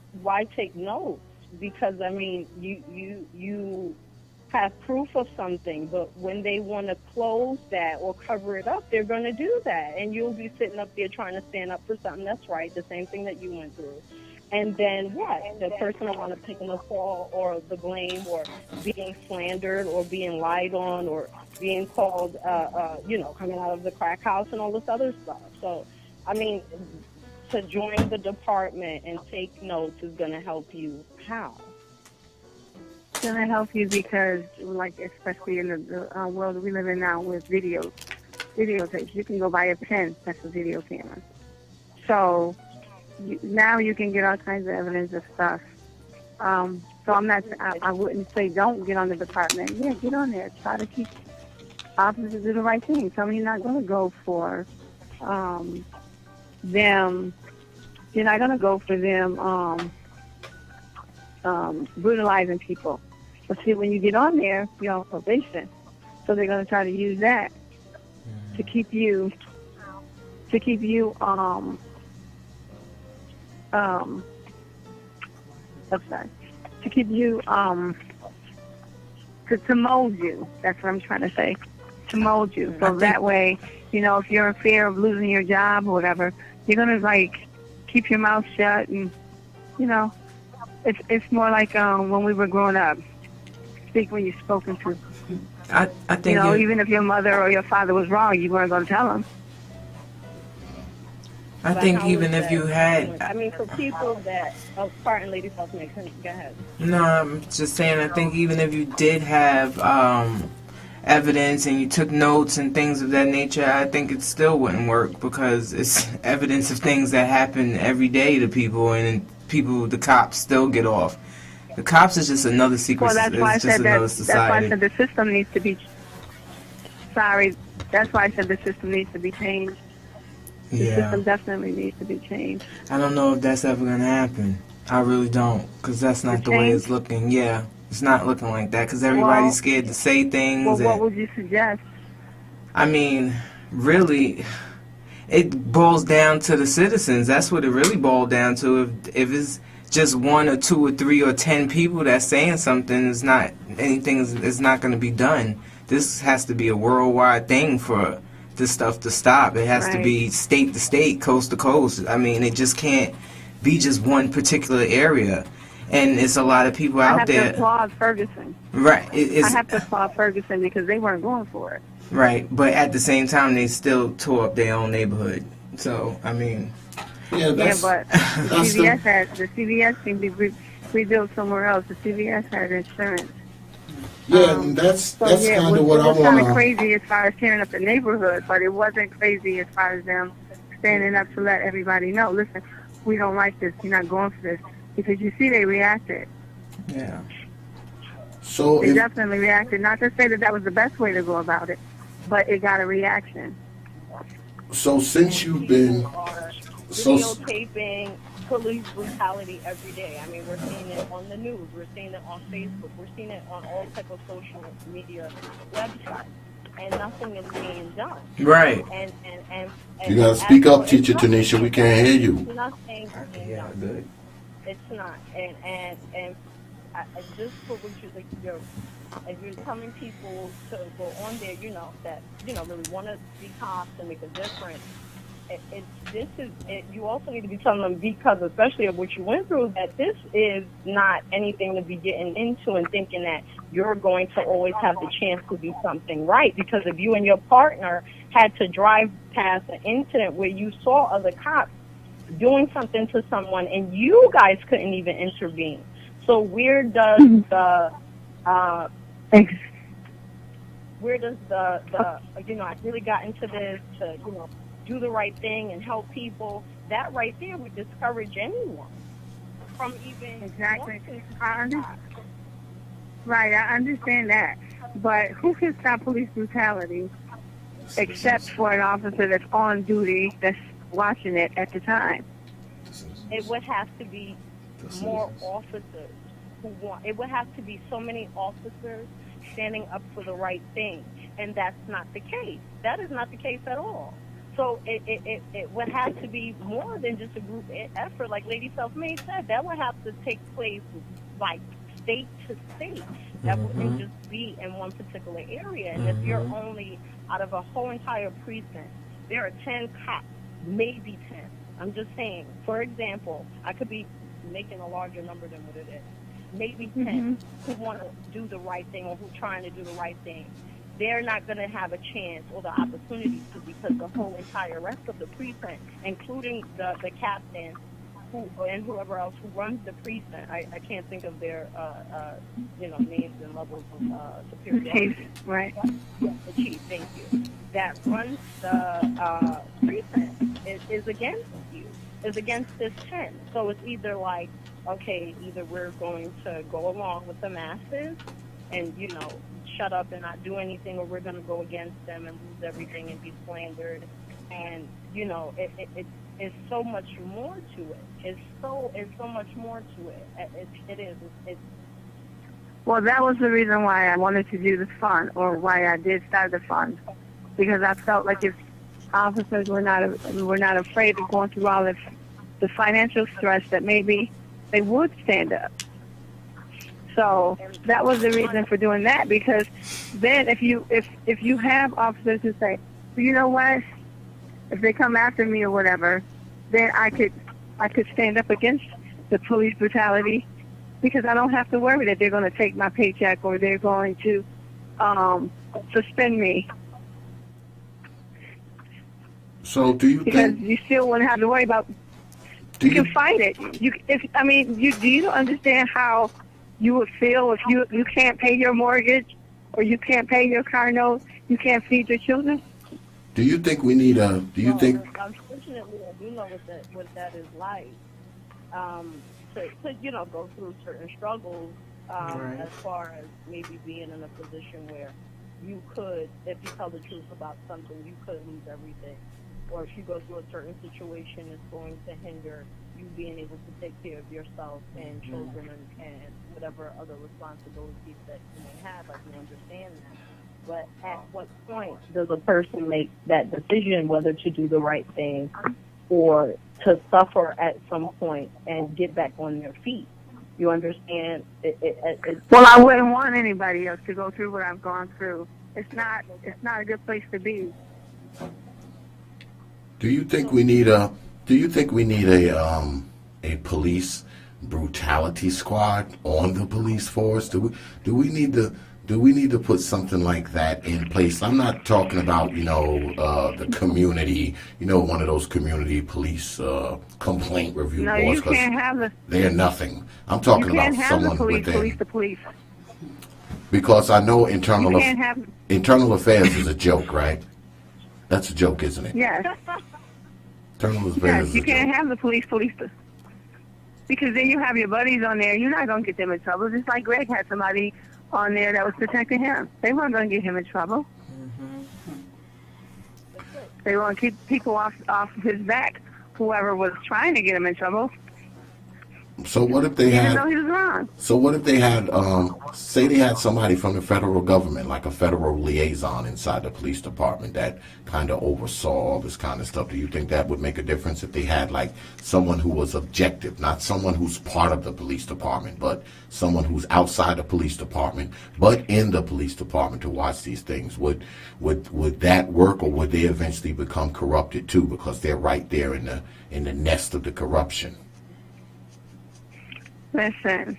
take notes? Because I mean, you have proof of something, but when they want to close that or cover it up, they're going to do that, and you'll be sitting up there trying to stand up for something that's right, the same thing that you went through. And then what? The person will want to pick the fall or the blame, or being slandered, or being lied on, or being called, coming out of the crack house and all this other stuff. So, I mean, to join the department and take notes is going to help you. How? It's going to help you because, like, especially in the world we live in now with videotapes, you can go buy a pen that's a video camera. So now you can get all kinds of evidence of stuff. So I wouldn't say don't get on the department. Yeah, get on there. Try to keep officers do the right thing. Tell me you're not going to go for them. You're not going to go for them brutalizing people. But see, when you get on there, you're on probation. So they're going to try to use that to keep you to mold you. That's what I'm trying to say. To mold you. So that way, if you're in fear of losing your job or whatever, you're going to, keep your mouth shut. And, it's more like when we were growing up. Speak when you're spoken to. I think even if your mother or your father was wrong, you weren't going to tell them. I think even if you had... I mean, for people that... Oh, pardon, Lady Faulkner, go ahead. No, I'm just saying, I think even if you did have evidence and you took notes and things of that nature, I think it still wouldn't work because it's evidence of things that happen every day to people, and the cops still get off. The cops is just another secret. Well, that's why I said another that. society. That's why I said the system needs to be... Sorry. That's why I said the system needs to be changed. The system definitely needs to be changed. I don't know if that's ever going to happen. I really don't, because that's not the way it's looking. Yeah, it's not looking like that, because everybody's scared to say things. Well, what would you suggest? I mean, really, it boils down to the citizens. That's what it really boils down to. If it's just 1 or 2 or 3 or 10 people that's saying something, it's not going to be done. This has to be a worldwide thing for this stuff to stop. It has to be state to state, coast to coast. I mean, it just can't be just one particular area. And it's a lot of people out there. I have to applaud Ferguson. Right. I have to applaud Ferguson because they weren't going for it. Right. But at the same time, they still tore up their own neighborhood. So, I mean... but the CVS can be rebuilt somewhere else. The CVS had insurance. Yeah, and that's kind of what I want to... It was kind of crazy as far as tearing up the neighborhood, but it wasn't crazy as far as them standing up to let everybody know, listen, we don't like this, you're not going for this. Because you see they reacted. Yeah. So they definitely reacted. Not to say that was the best way to go about it, but it got a reaction. So since you've been... videotaping police brutality every day. I mean, we're seeing it on the news. We're seeing it on Facebook. We're seeing it on all type of social media websites, and nothing is being done. Right. And you gotta speak up, Teacher Tanisha. We can't hear you. Nothing being done. Good. It's not. And I just for what if you're telling people to go on there, that really want to be cops and make a difference. You also need to be telling them, because especially of what you went through, that this is not anything to be getting into and thinking that you're going to always have the chance to do something right. Because if you and your partner had to drive past an incident where you saw other cops doing something to someone and you guys couldn't even intervene, so where does the I really got into this to do the right thing and help people. That right there would discourage anyone from even exactly. Right, I understand that, but who can stop police brutality except for an officer that's on duty, that's watching it at the time? It would have to be more officers who want. It would have to be so many officers standing up for the right thing. And that's not the case. That is not the case at all. So it would have to be more than just a group effort, like Lady Self-Made said. That would have to take place like state to state. That wouldn't just be in one particular area. And if you're only out of a whole entire precinct, there are 10 cops, maybe 10. I'm just saying, for example, I could be making a larger number than what it is. Maybe 10 who want to do the right thing or who are trying to do the right thing. They're not going to have a chance or the opportunity to, because the whole entire rest of the precinct, including the captain and whoever else who runs the precinct, I can't think of their names and levels of superiority. Chief, right? Yeah, the chief. Thank you. That runs the precinct is against you. Is against this 10. So it's either like, okay, either we're going to go along with the masses and shut up and not do anything, or we're going to go against them and lose everything and be slandered. And it's so much more to it. It's so much more to it. It is. Well, that was the reason why I wanted to do the fund, or why I did start the fund, because I felt like if officers were not afraid of going through all the financial stress, that maybe they would stand up. So that was the reason for doing that, because then if you have officers who say, well, you know what, if they come after me or whatever, then I could stand up against the police brutality, because I don't have to worry that they're going to take my paycheck or they're going to suspend me. So do you because think... you still wouldn't have to worry about... You can fight it. Do you understand how you would feel if you can't pay your mortgage, or you can't pay your car note, you can't feed your children? Do you think we need a... Unfortunately, I do know what that is like. To go through certain struggles, as far as maybe being in a position where you could, if you tell the truth about something, you could lose everything. Or if you go through a certain situation, it's going to hinder you being able to take care of yourself and children and whatever other responsibilities that you may have. I can understand that. But at what point does a person make that decision whether to do the right thing or to suffer at some point and get back on their feet? You understand? Well, I wouldn't want anybody else to go through what I've gone through. It's not a good place to be. Do you think we need a police brutality squad on the police force? Do we need to put something like that in place? I'm not talking about the community, one of those community police complaint review boards. No, you can't have the... They're nothing. I'm talking about someone within. Police the police. Because I know internal affairs is a joke, right? That's a joke, isn't it? Yes. Internal affairs is a you can't joke. have the police, because then you have your buddies on there. You're not going to get them in trouble. Just like Greg had somebody on there that was protecting him. They weren't going to get him in trouble. They want to keep people off his back, whoever was trying to get him in trouble. So what if they Even had... though he was wrong. So what if they had, say they had somebody from the federal government, like a federal liaison inside the police department that kind of oversaw all this kind of stuff? Do you think that would make a difference if they had, like, someone who was objective, not someone who's part of the police department, but someone who's outside the police department, but in the police department to watch these things? Would that work, or would they eventually become corrupted too, because they're right there in the nest of the corruption? Listen,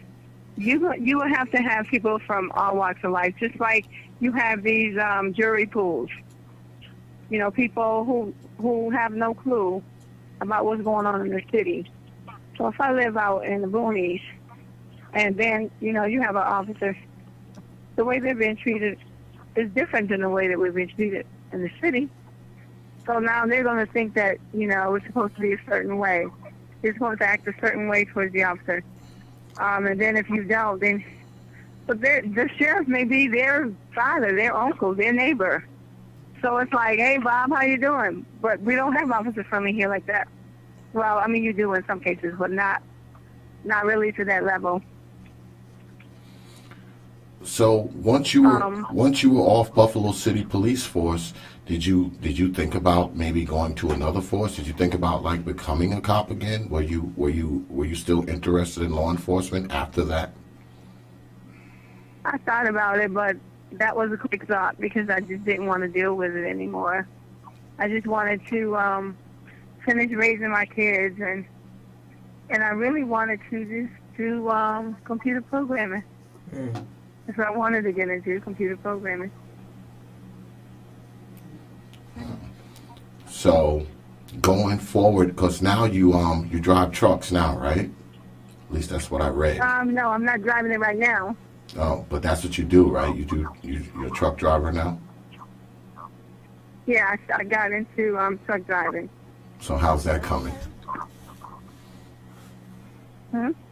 you will have to have people from all walks of life, just like you have these jury pools. People who have no clue about what's going on in the city. So if I live out in the boonies, and then, you have an officer, the way they're being treated is different than the way that we've been treated in the city. So now they're going to think that, we're supposed to be a certain way. You're supposed to act a certain way towards the officer. And then if you don't, then... But the sheriff may be their father, their uncle, their neighbor. So it's like, hey, Bob, how you doing? But we don't have officers from here like that. Well, you do in some cases, but not really to that level. So once you were off Buffalo City Police Force, did you think about maybe going to another force? Did you think about like becoming a cop again? Were you still interested in law enforcement after that? I thought about it, but that was a quick thought because I just didn't want to deal with it anymore. I just wanted to finish raising my kids, and I really wanted to just do computer programming. That's what I wanted to get into, computer programming. So, going forward, because now you drive trucks now, right? At least that's what I read. No, I'm not driving it right now. Oh, but that's what you do, right? You're a truck driver now? Yeah, I got into truck driving. So how's that coming?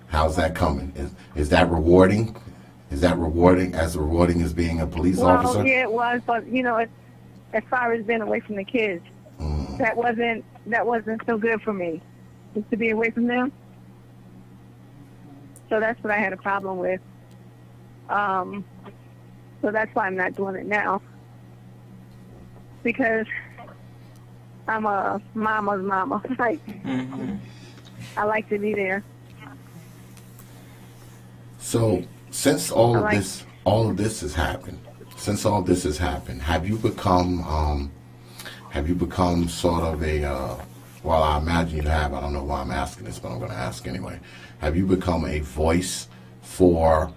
How's that coming? Is that rewarding? Is that rewarding as being a police officer? Well, yeah, it was, but as far as being away from the kids, that wasn't so good for me, just to be away from them. So that's what I had a problem with. So that's why I'm not doing it now, because I'm a mama's mama. Like, I like to be there. So since all of this has happened, have you become sort of a well, I imagine you have. I don't know why I'm asking this, but I'm going to ask anyway. Have you become a voice for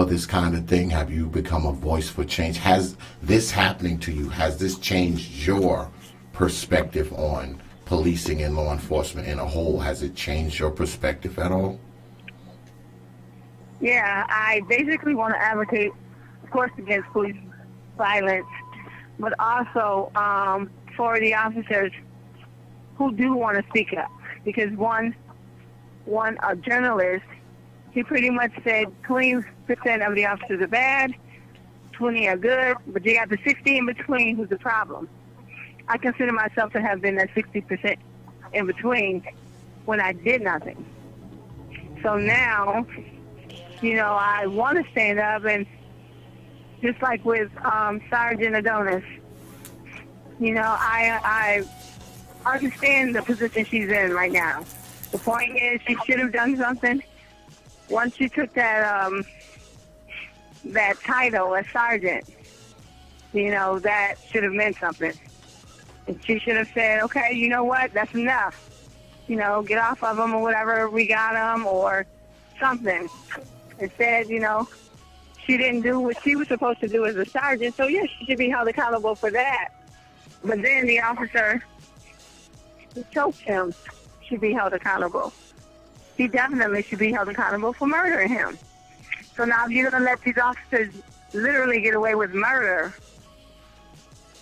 this kind of thing? Have you become a voice for change? Has this happening to you, has this changed your perspective on policing and law enforcement in a whole? Has it changed your perspective at all? Yeah, I basically want to advocate, of course, against police violence, but also for the officers who do want to speak up. Because one journalist, he pretty much said 20% of the officers are bad, 20 are good, but you got the 60 in between who's the problem. I consider myself to have been that 60% in between when I did nothing. So now, I want to stand up, and just like with Sergeant Adonis, I understand the position she's in right now. The point is, she should have done something. Once she took that title as sergeant, that should have meant something. And she should have said, okay, you know what, that's enough. Get off of them or whatever, we got them or something. Instead, she didn't do what she was supposed to do as a sergeant, so yes, she should be held accountable for that. But then the officer who choked him should be held accountable. He definitely should be held accountable for murdering him. So now if you're going to let these officers literally get away with murder,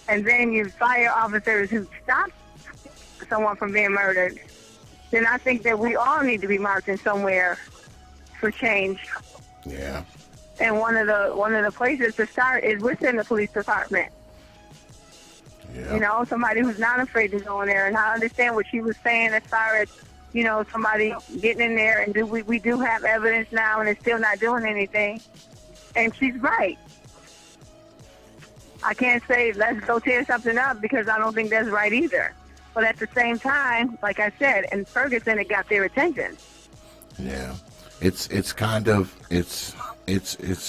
and then you fire officers who stop someone from being murdered, then I think that we all need to be marching somewhere for change. Yeah. And one of the places to start is within the police department. Yeah. Somebody who's not afraid to go in there. And I understand what she was saying as far as, somebody getting in there, and we do have evidence now, and it's still not doing anything. And she's right. I can't say let's go tear something up, because I don't think that's right either. But at the same time, like I said, in Ferguson, it got their attention. Yeah. It's kind of it's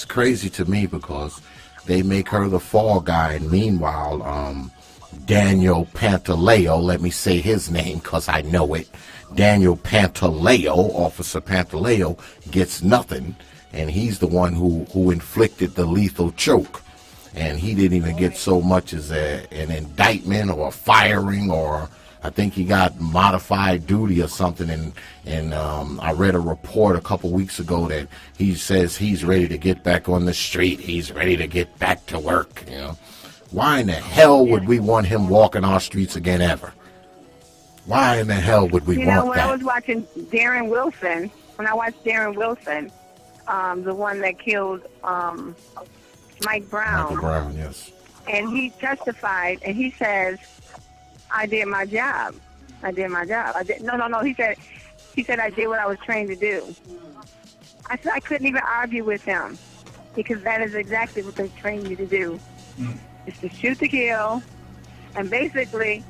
crazy to me, because they make her the fall guy, and meanwhile, Daniel Pantaleo, let me say his name because I know it. Daniel Pantaleo, Officer Pantaleo, gets nothing, and he's the one who inflicted the lethal choke, and he didn't even get so much as an indictment or a firing, or I think he got modified duty or something. And I read a report a couple weeks ago that he says he's ready to get back on the street. He's ready to get back to work. Why in the hell would we want him walking our streets again ever? Why in the hell would we want when that? I was watching Darren Wilson, the one that killed Mike Brown. Michael Brown, yes. And he testified, and he says, I did my job. No. He said I did what I was trained to do. I said I couldn't even argue with him. because that is exactly what they train you to do. It's to shoot to kill, and basically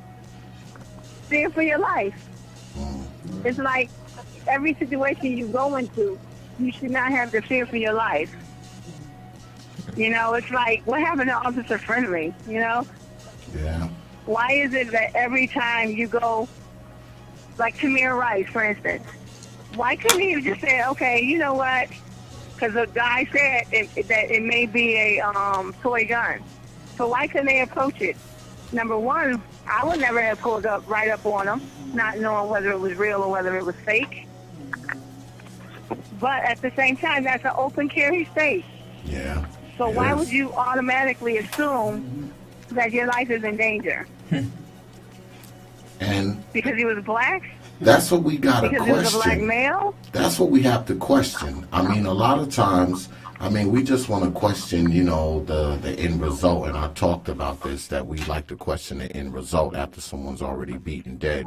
fear for your life. It's like every situation you go into, you should not have to fear for your life. You know, it's like, what happened to Officer Friendly, you know? Yeah. Why is it that every time you go, like Tamir Rice, for instance, why couldn't he just say, okay, you know what? Because the guy said that it may be a toy gun. So why couldn't they approach it? Number one, I would never have pulled up right up on him, not knowing whether it was real or whether it was fake. But at the same time, that's an open carry state. Yeah. So why would you automatically assume that your life is in danger? And because he was black? That's what we got to question. Because he was a black male? That's what we have to question. I mean, a lot of times, we just want to question, you know, the end result. And I talked about this, that we like to question the end result after someone's already beaten dead.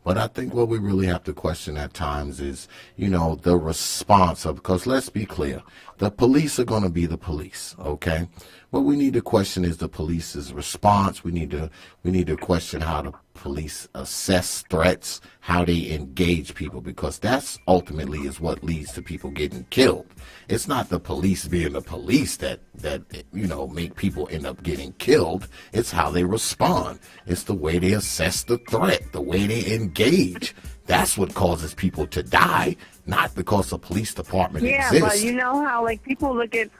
But I think what we really have to question at times is, you know, the response of, because let's be clear, the police are going to be the police, okay? What we need to question is the police's response. We need to question how the police assess threats, how they engage people, because that's ultimately is what leads to people getting killed. It's not the police being the police that you know, make people end up getting killed. It's how they respond. It's the way they assess the threat, the way they engage. That's what causes people to die, not because the police department exists. Yeah, but you know how, like, people look at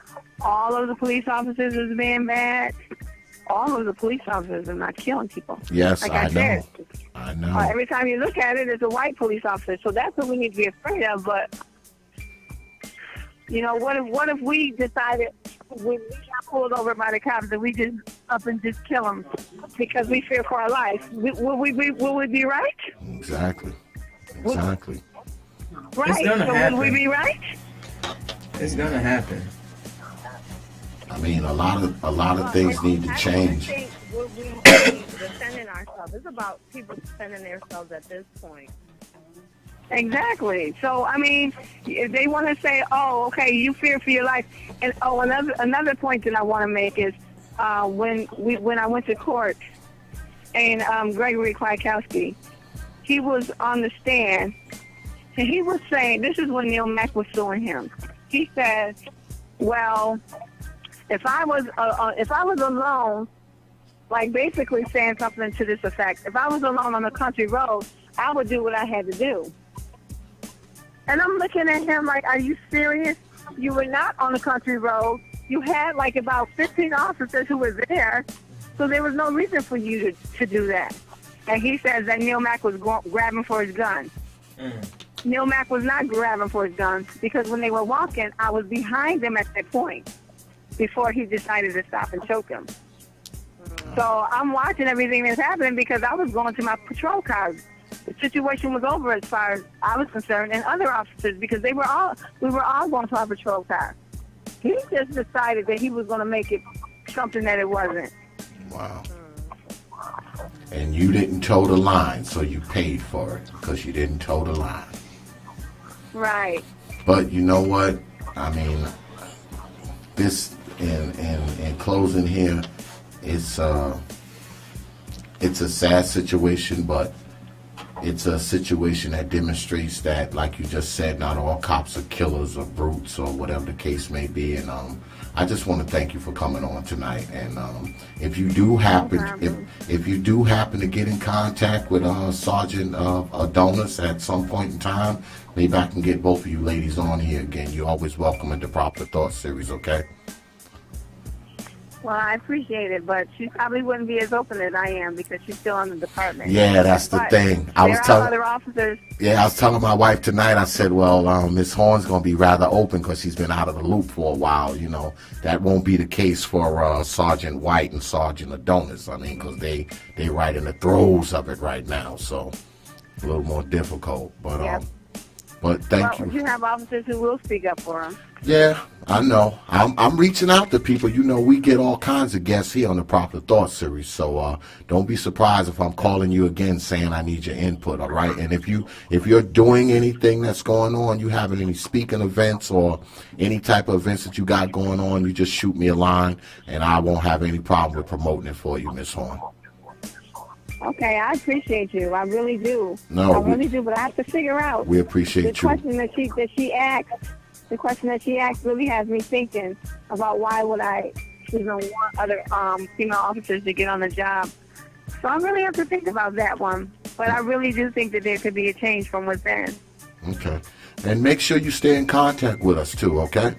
all of the police officers as being bad? All of the police officers are not killing people. Yes, like I know. said, I know. every time you look at it, it's a white police officer. So that's what we need to be afraid of. But, you know, what if we decided when we got pulled over by the cops that we just up and just kill them because we fear for our life? Will we be right? Exactly. Right. It's gonna so happen. will we be right? It's gonna happen. I mean, a lot of things need to change. I think what we be defending ourselves. It's about people defending themselves at this point. Exactly. So, I mean, if they want to say, oh, okay, you fear for your life. And, another point that I want to make is when I went to court and Gregory Kwiatkowski, he was on the stand, and he was saying, this is when Neil Mack was suing him. He said, well, if I was alone, like basically saying something to this effect, if I was alone on a country road, I would do what I had to do. And I'm looking at him like, are you serious? You were not on the country road. You had like about 15 officers who were there, so there was no reason for you to do that. And he says that Neil Mack was grabbing for his gun. Neil Mack was not grabbing for his gun because when they were walking, I was behind them at that point before he decided to stop and choke him. So I'm watching everything that's happening because I was going to my patrol car. The situation was over as far as I was concerned, and other officers, because we were all going to our patrol car. He just decided that he was going to make it something that it wasn't. Wow. And you didn't toe the line, so you paid for it because you didn't toe the line. Right. But you know what? I mean, this in closing here, it's a sad situation, but it's a situation that demonstrates that, like you just said, not all cops are killers or brutes or whatever the case may be. And I just want to thank you for coming on tonight. And if you do happen, if you do happen to get in contact with Sergeant Adonis at some point in time, maybe I can get both of you ladies on here again. You're always welcome in the Proper Thought series, okay? Well, I appreciate it, but she probably wouldn't be as open as I am because she's still in the department. Yeah, that's the thing. I was telling other officers. Yeah, I was telling my wife tonight. I said, well, Miss Horne's going to be rather open because she's been out of the loop for a while. You know, that won't be the case for Sergeant White and Sergeant Adonis. I mean, because they right in the throes of it right now, so a little more difficult. But But thank Well, you. you have officers who will speak up for them. Yeah, I know. I'm reaching out to people. You know, we get all kinds of guests here on the Proper Thought series. So don't be surprised if I'm calling you again saying I need your input. All right. And if you're doing anything that's going on, you having any speaking events or any type of events that you got going on, you just shoot me a line, and I won't have any problem with promoting it for you, Miss Horne. Okay, I appreciate you. I really do. No, I really do. But I have to figure out We appreciate the you. question that she asked. The question that she asked really has me thinking about why would I even want other female officers to get on the job. So I really have to think about that one. But I really do think that there could be a change from within. Okay. And make sure you stay in contact with us too, okay?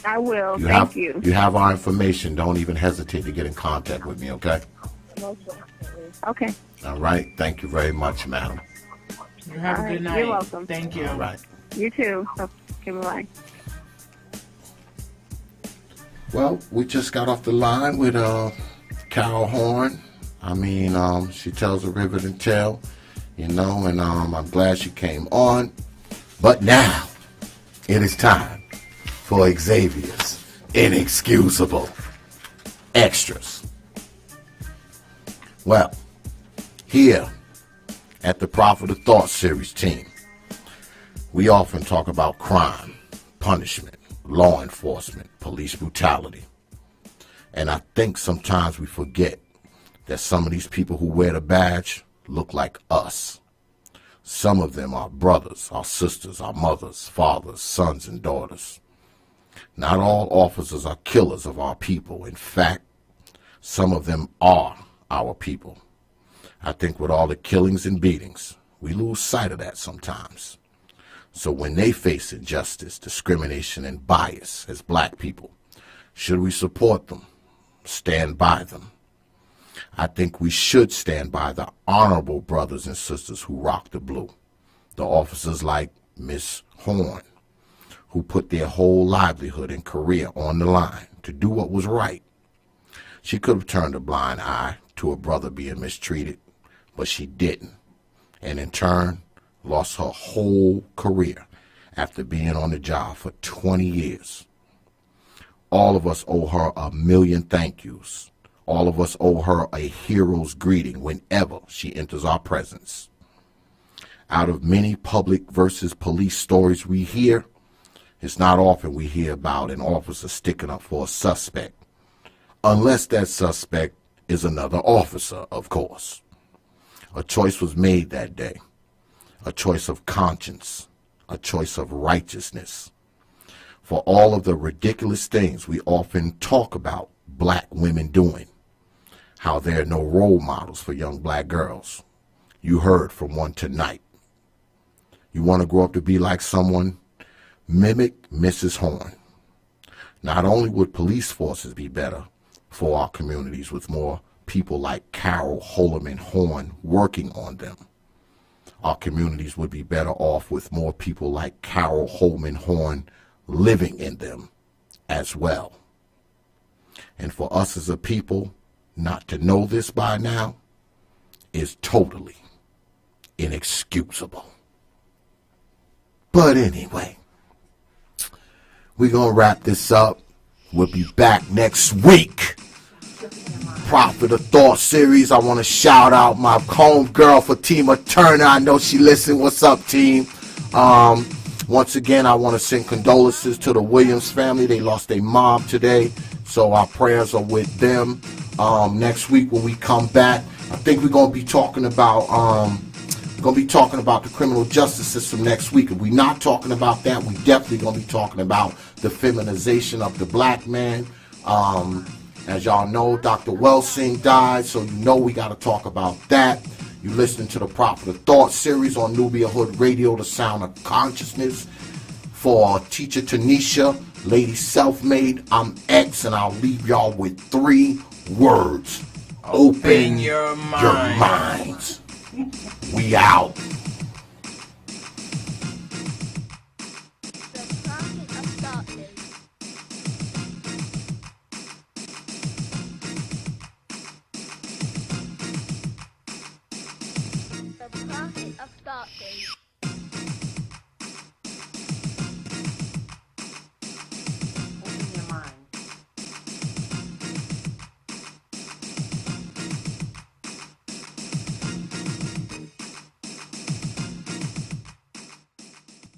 I will. Thank you. You have our information. Don't even hesitate to get in contact with me, okay? Okay. All right. Thank you very much, madam. You have a good night. You're welcome. Thank you. All right. You too. Okay, bye. Well, we just got off the line with Cariol Holman. I mean, she tells a riveting tale, you know, and I'm glad she came on. But now, it is time for Xavier's Inexcusable Extras. Well, here at the Prophet of Thought series team, we often talk about crime, punishment, law enforcement, police brutality. And I think sometimes we forget that some of these people who wear the badge look like us. Some of them are brothers, our sisters, our mothers, fathers, sons, and daughters. Not all officers are killers of our people. In fact, some of them are our people. I think with all the killings and beatings, we lose sight of that sometimes. So when they face injustice, discrimination, and bias as black people, should we support them, stand by them? I think we should stand by the honorable brothers and sisters who rock the blue, the officers like Miss Horne, who put their whole livelihood and career on the line to do what was right. She could have turned a blind eye to a brother being mistreated, but she didn't, and in turn lost her whole career after being on the job for 20 years. All of us owe her a million thank yous. All of us owe her a hero's greeting whenever she enters our presence. Out of many public versus police stories we hear, it's not often we hear about an officer sticking up for a suspect, unless that suspect is another officer, of course. A choice was made that day. A choice of conscience, a choice of righteousness. For all of the ridiculous things we often talk about black women doing, how there are no role models for young black girls. You heard from one tonight. You want to grow up to be like someone? Mimic Mrs. Horne. Not only would police forces be better for our communities with more people like Cariol Holloman-Horne working on them, our communities would be better off with more people like Cariol Holman-Horne living in them as well. And for us as a people not to know this by now is totally inexcusable. But anyway, we're going to wrap this up. We'll be back next week. Prophet of Thought series. I want to shout out my home girl Fatima Turner. I know she listened. What's up, team? Once again, I want to send condolences to the Williams family. They lost their mom today, so our prayers are with them. Next week when we come back, I think we're going to be talking about the criminal justice system next week. If we're not talking about that, we definitely going to be talking about the feminization of the black man. As y'all know, Dr. Welsing died, so you know we got to talk about that. You listening to the Prophet of Thought series on Nubia Hood Radio, the sound of consciousness. For teacher Tanisha, Lady Self-Made, I'm X, and I'll leave y'all with 3 words. Open your minds. We out. The Prophet of Thought.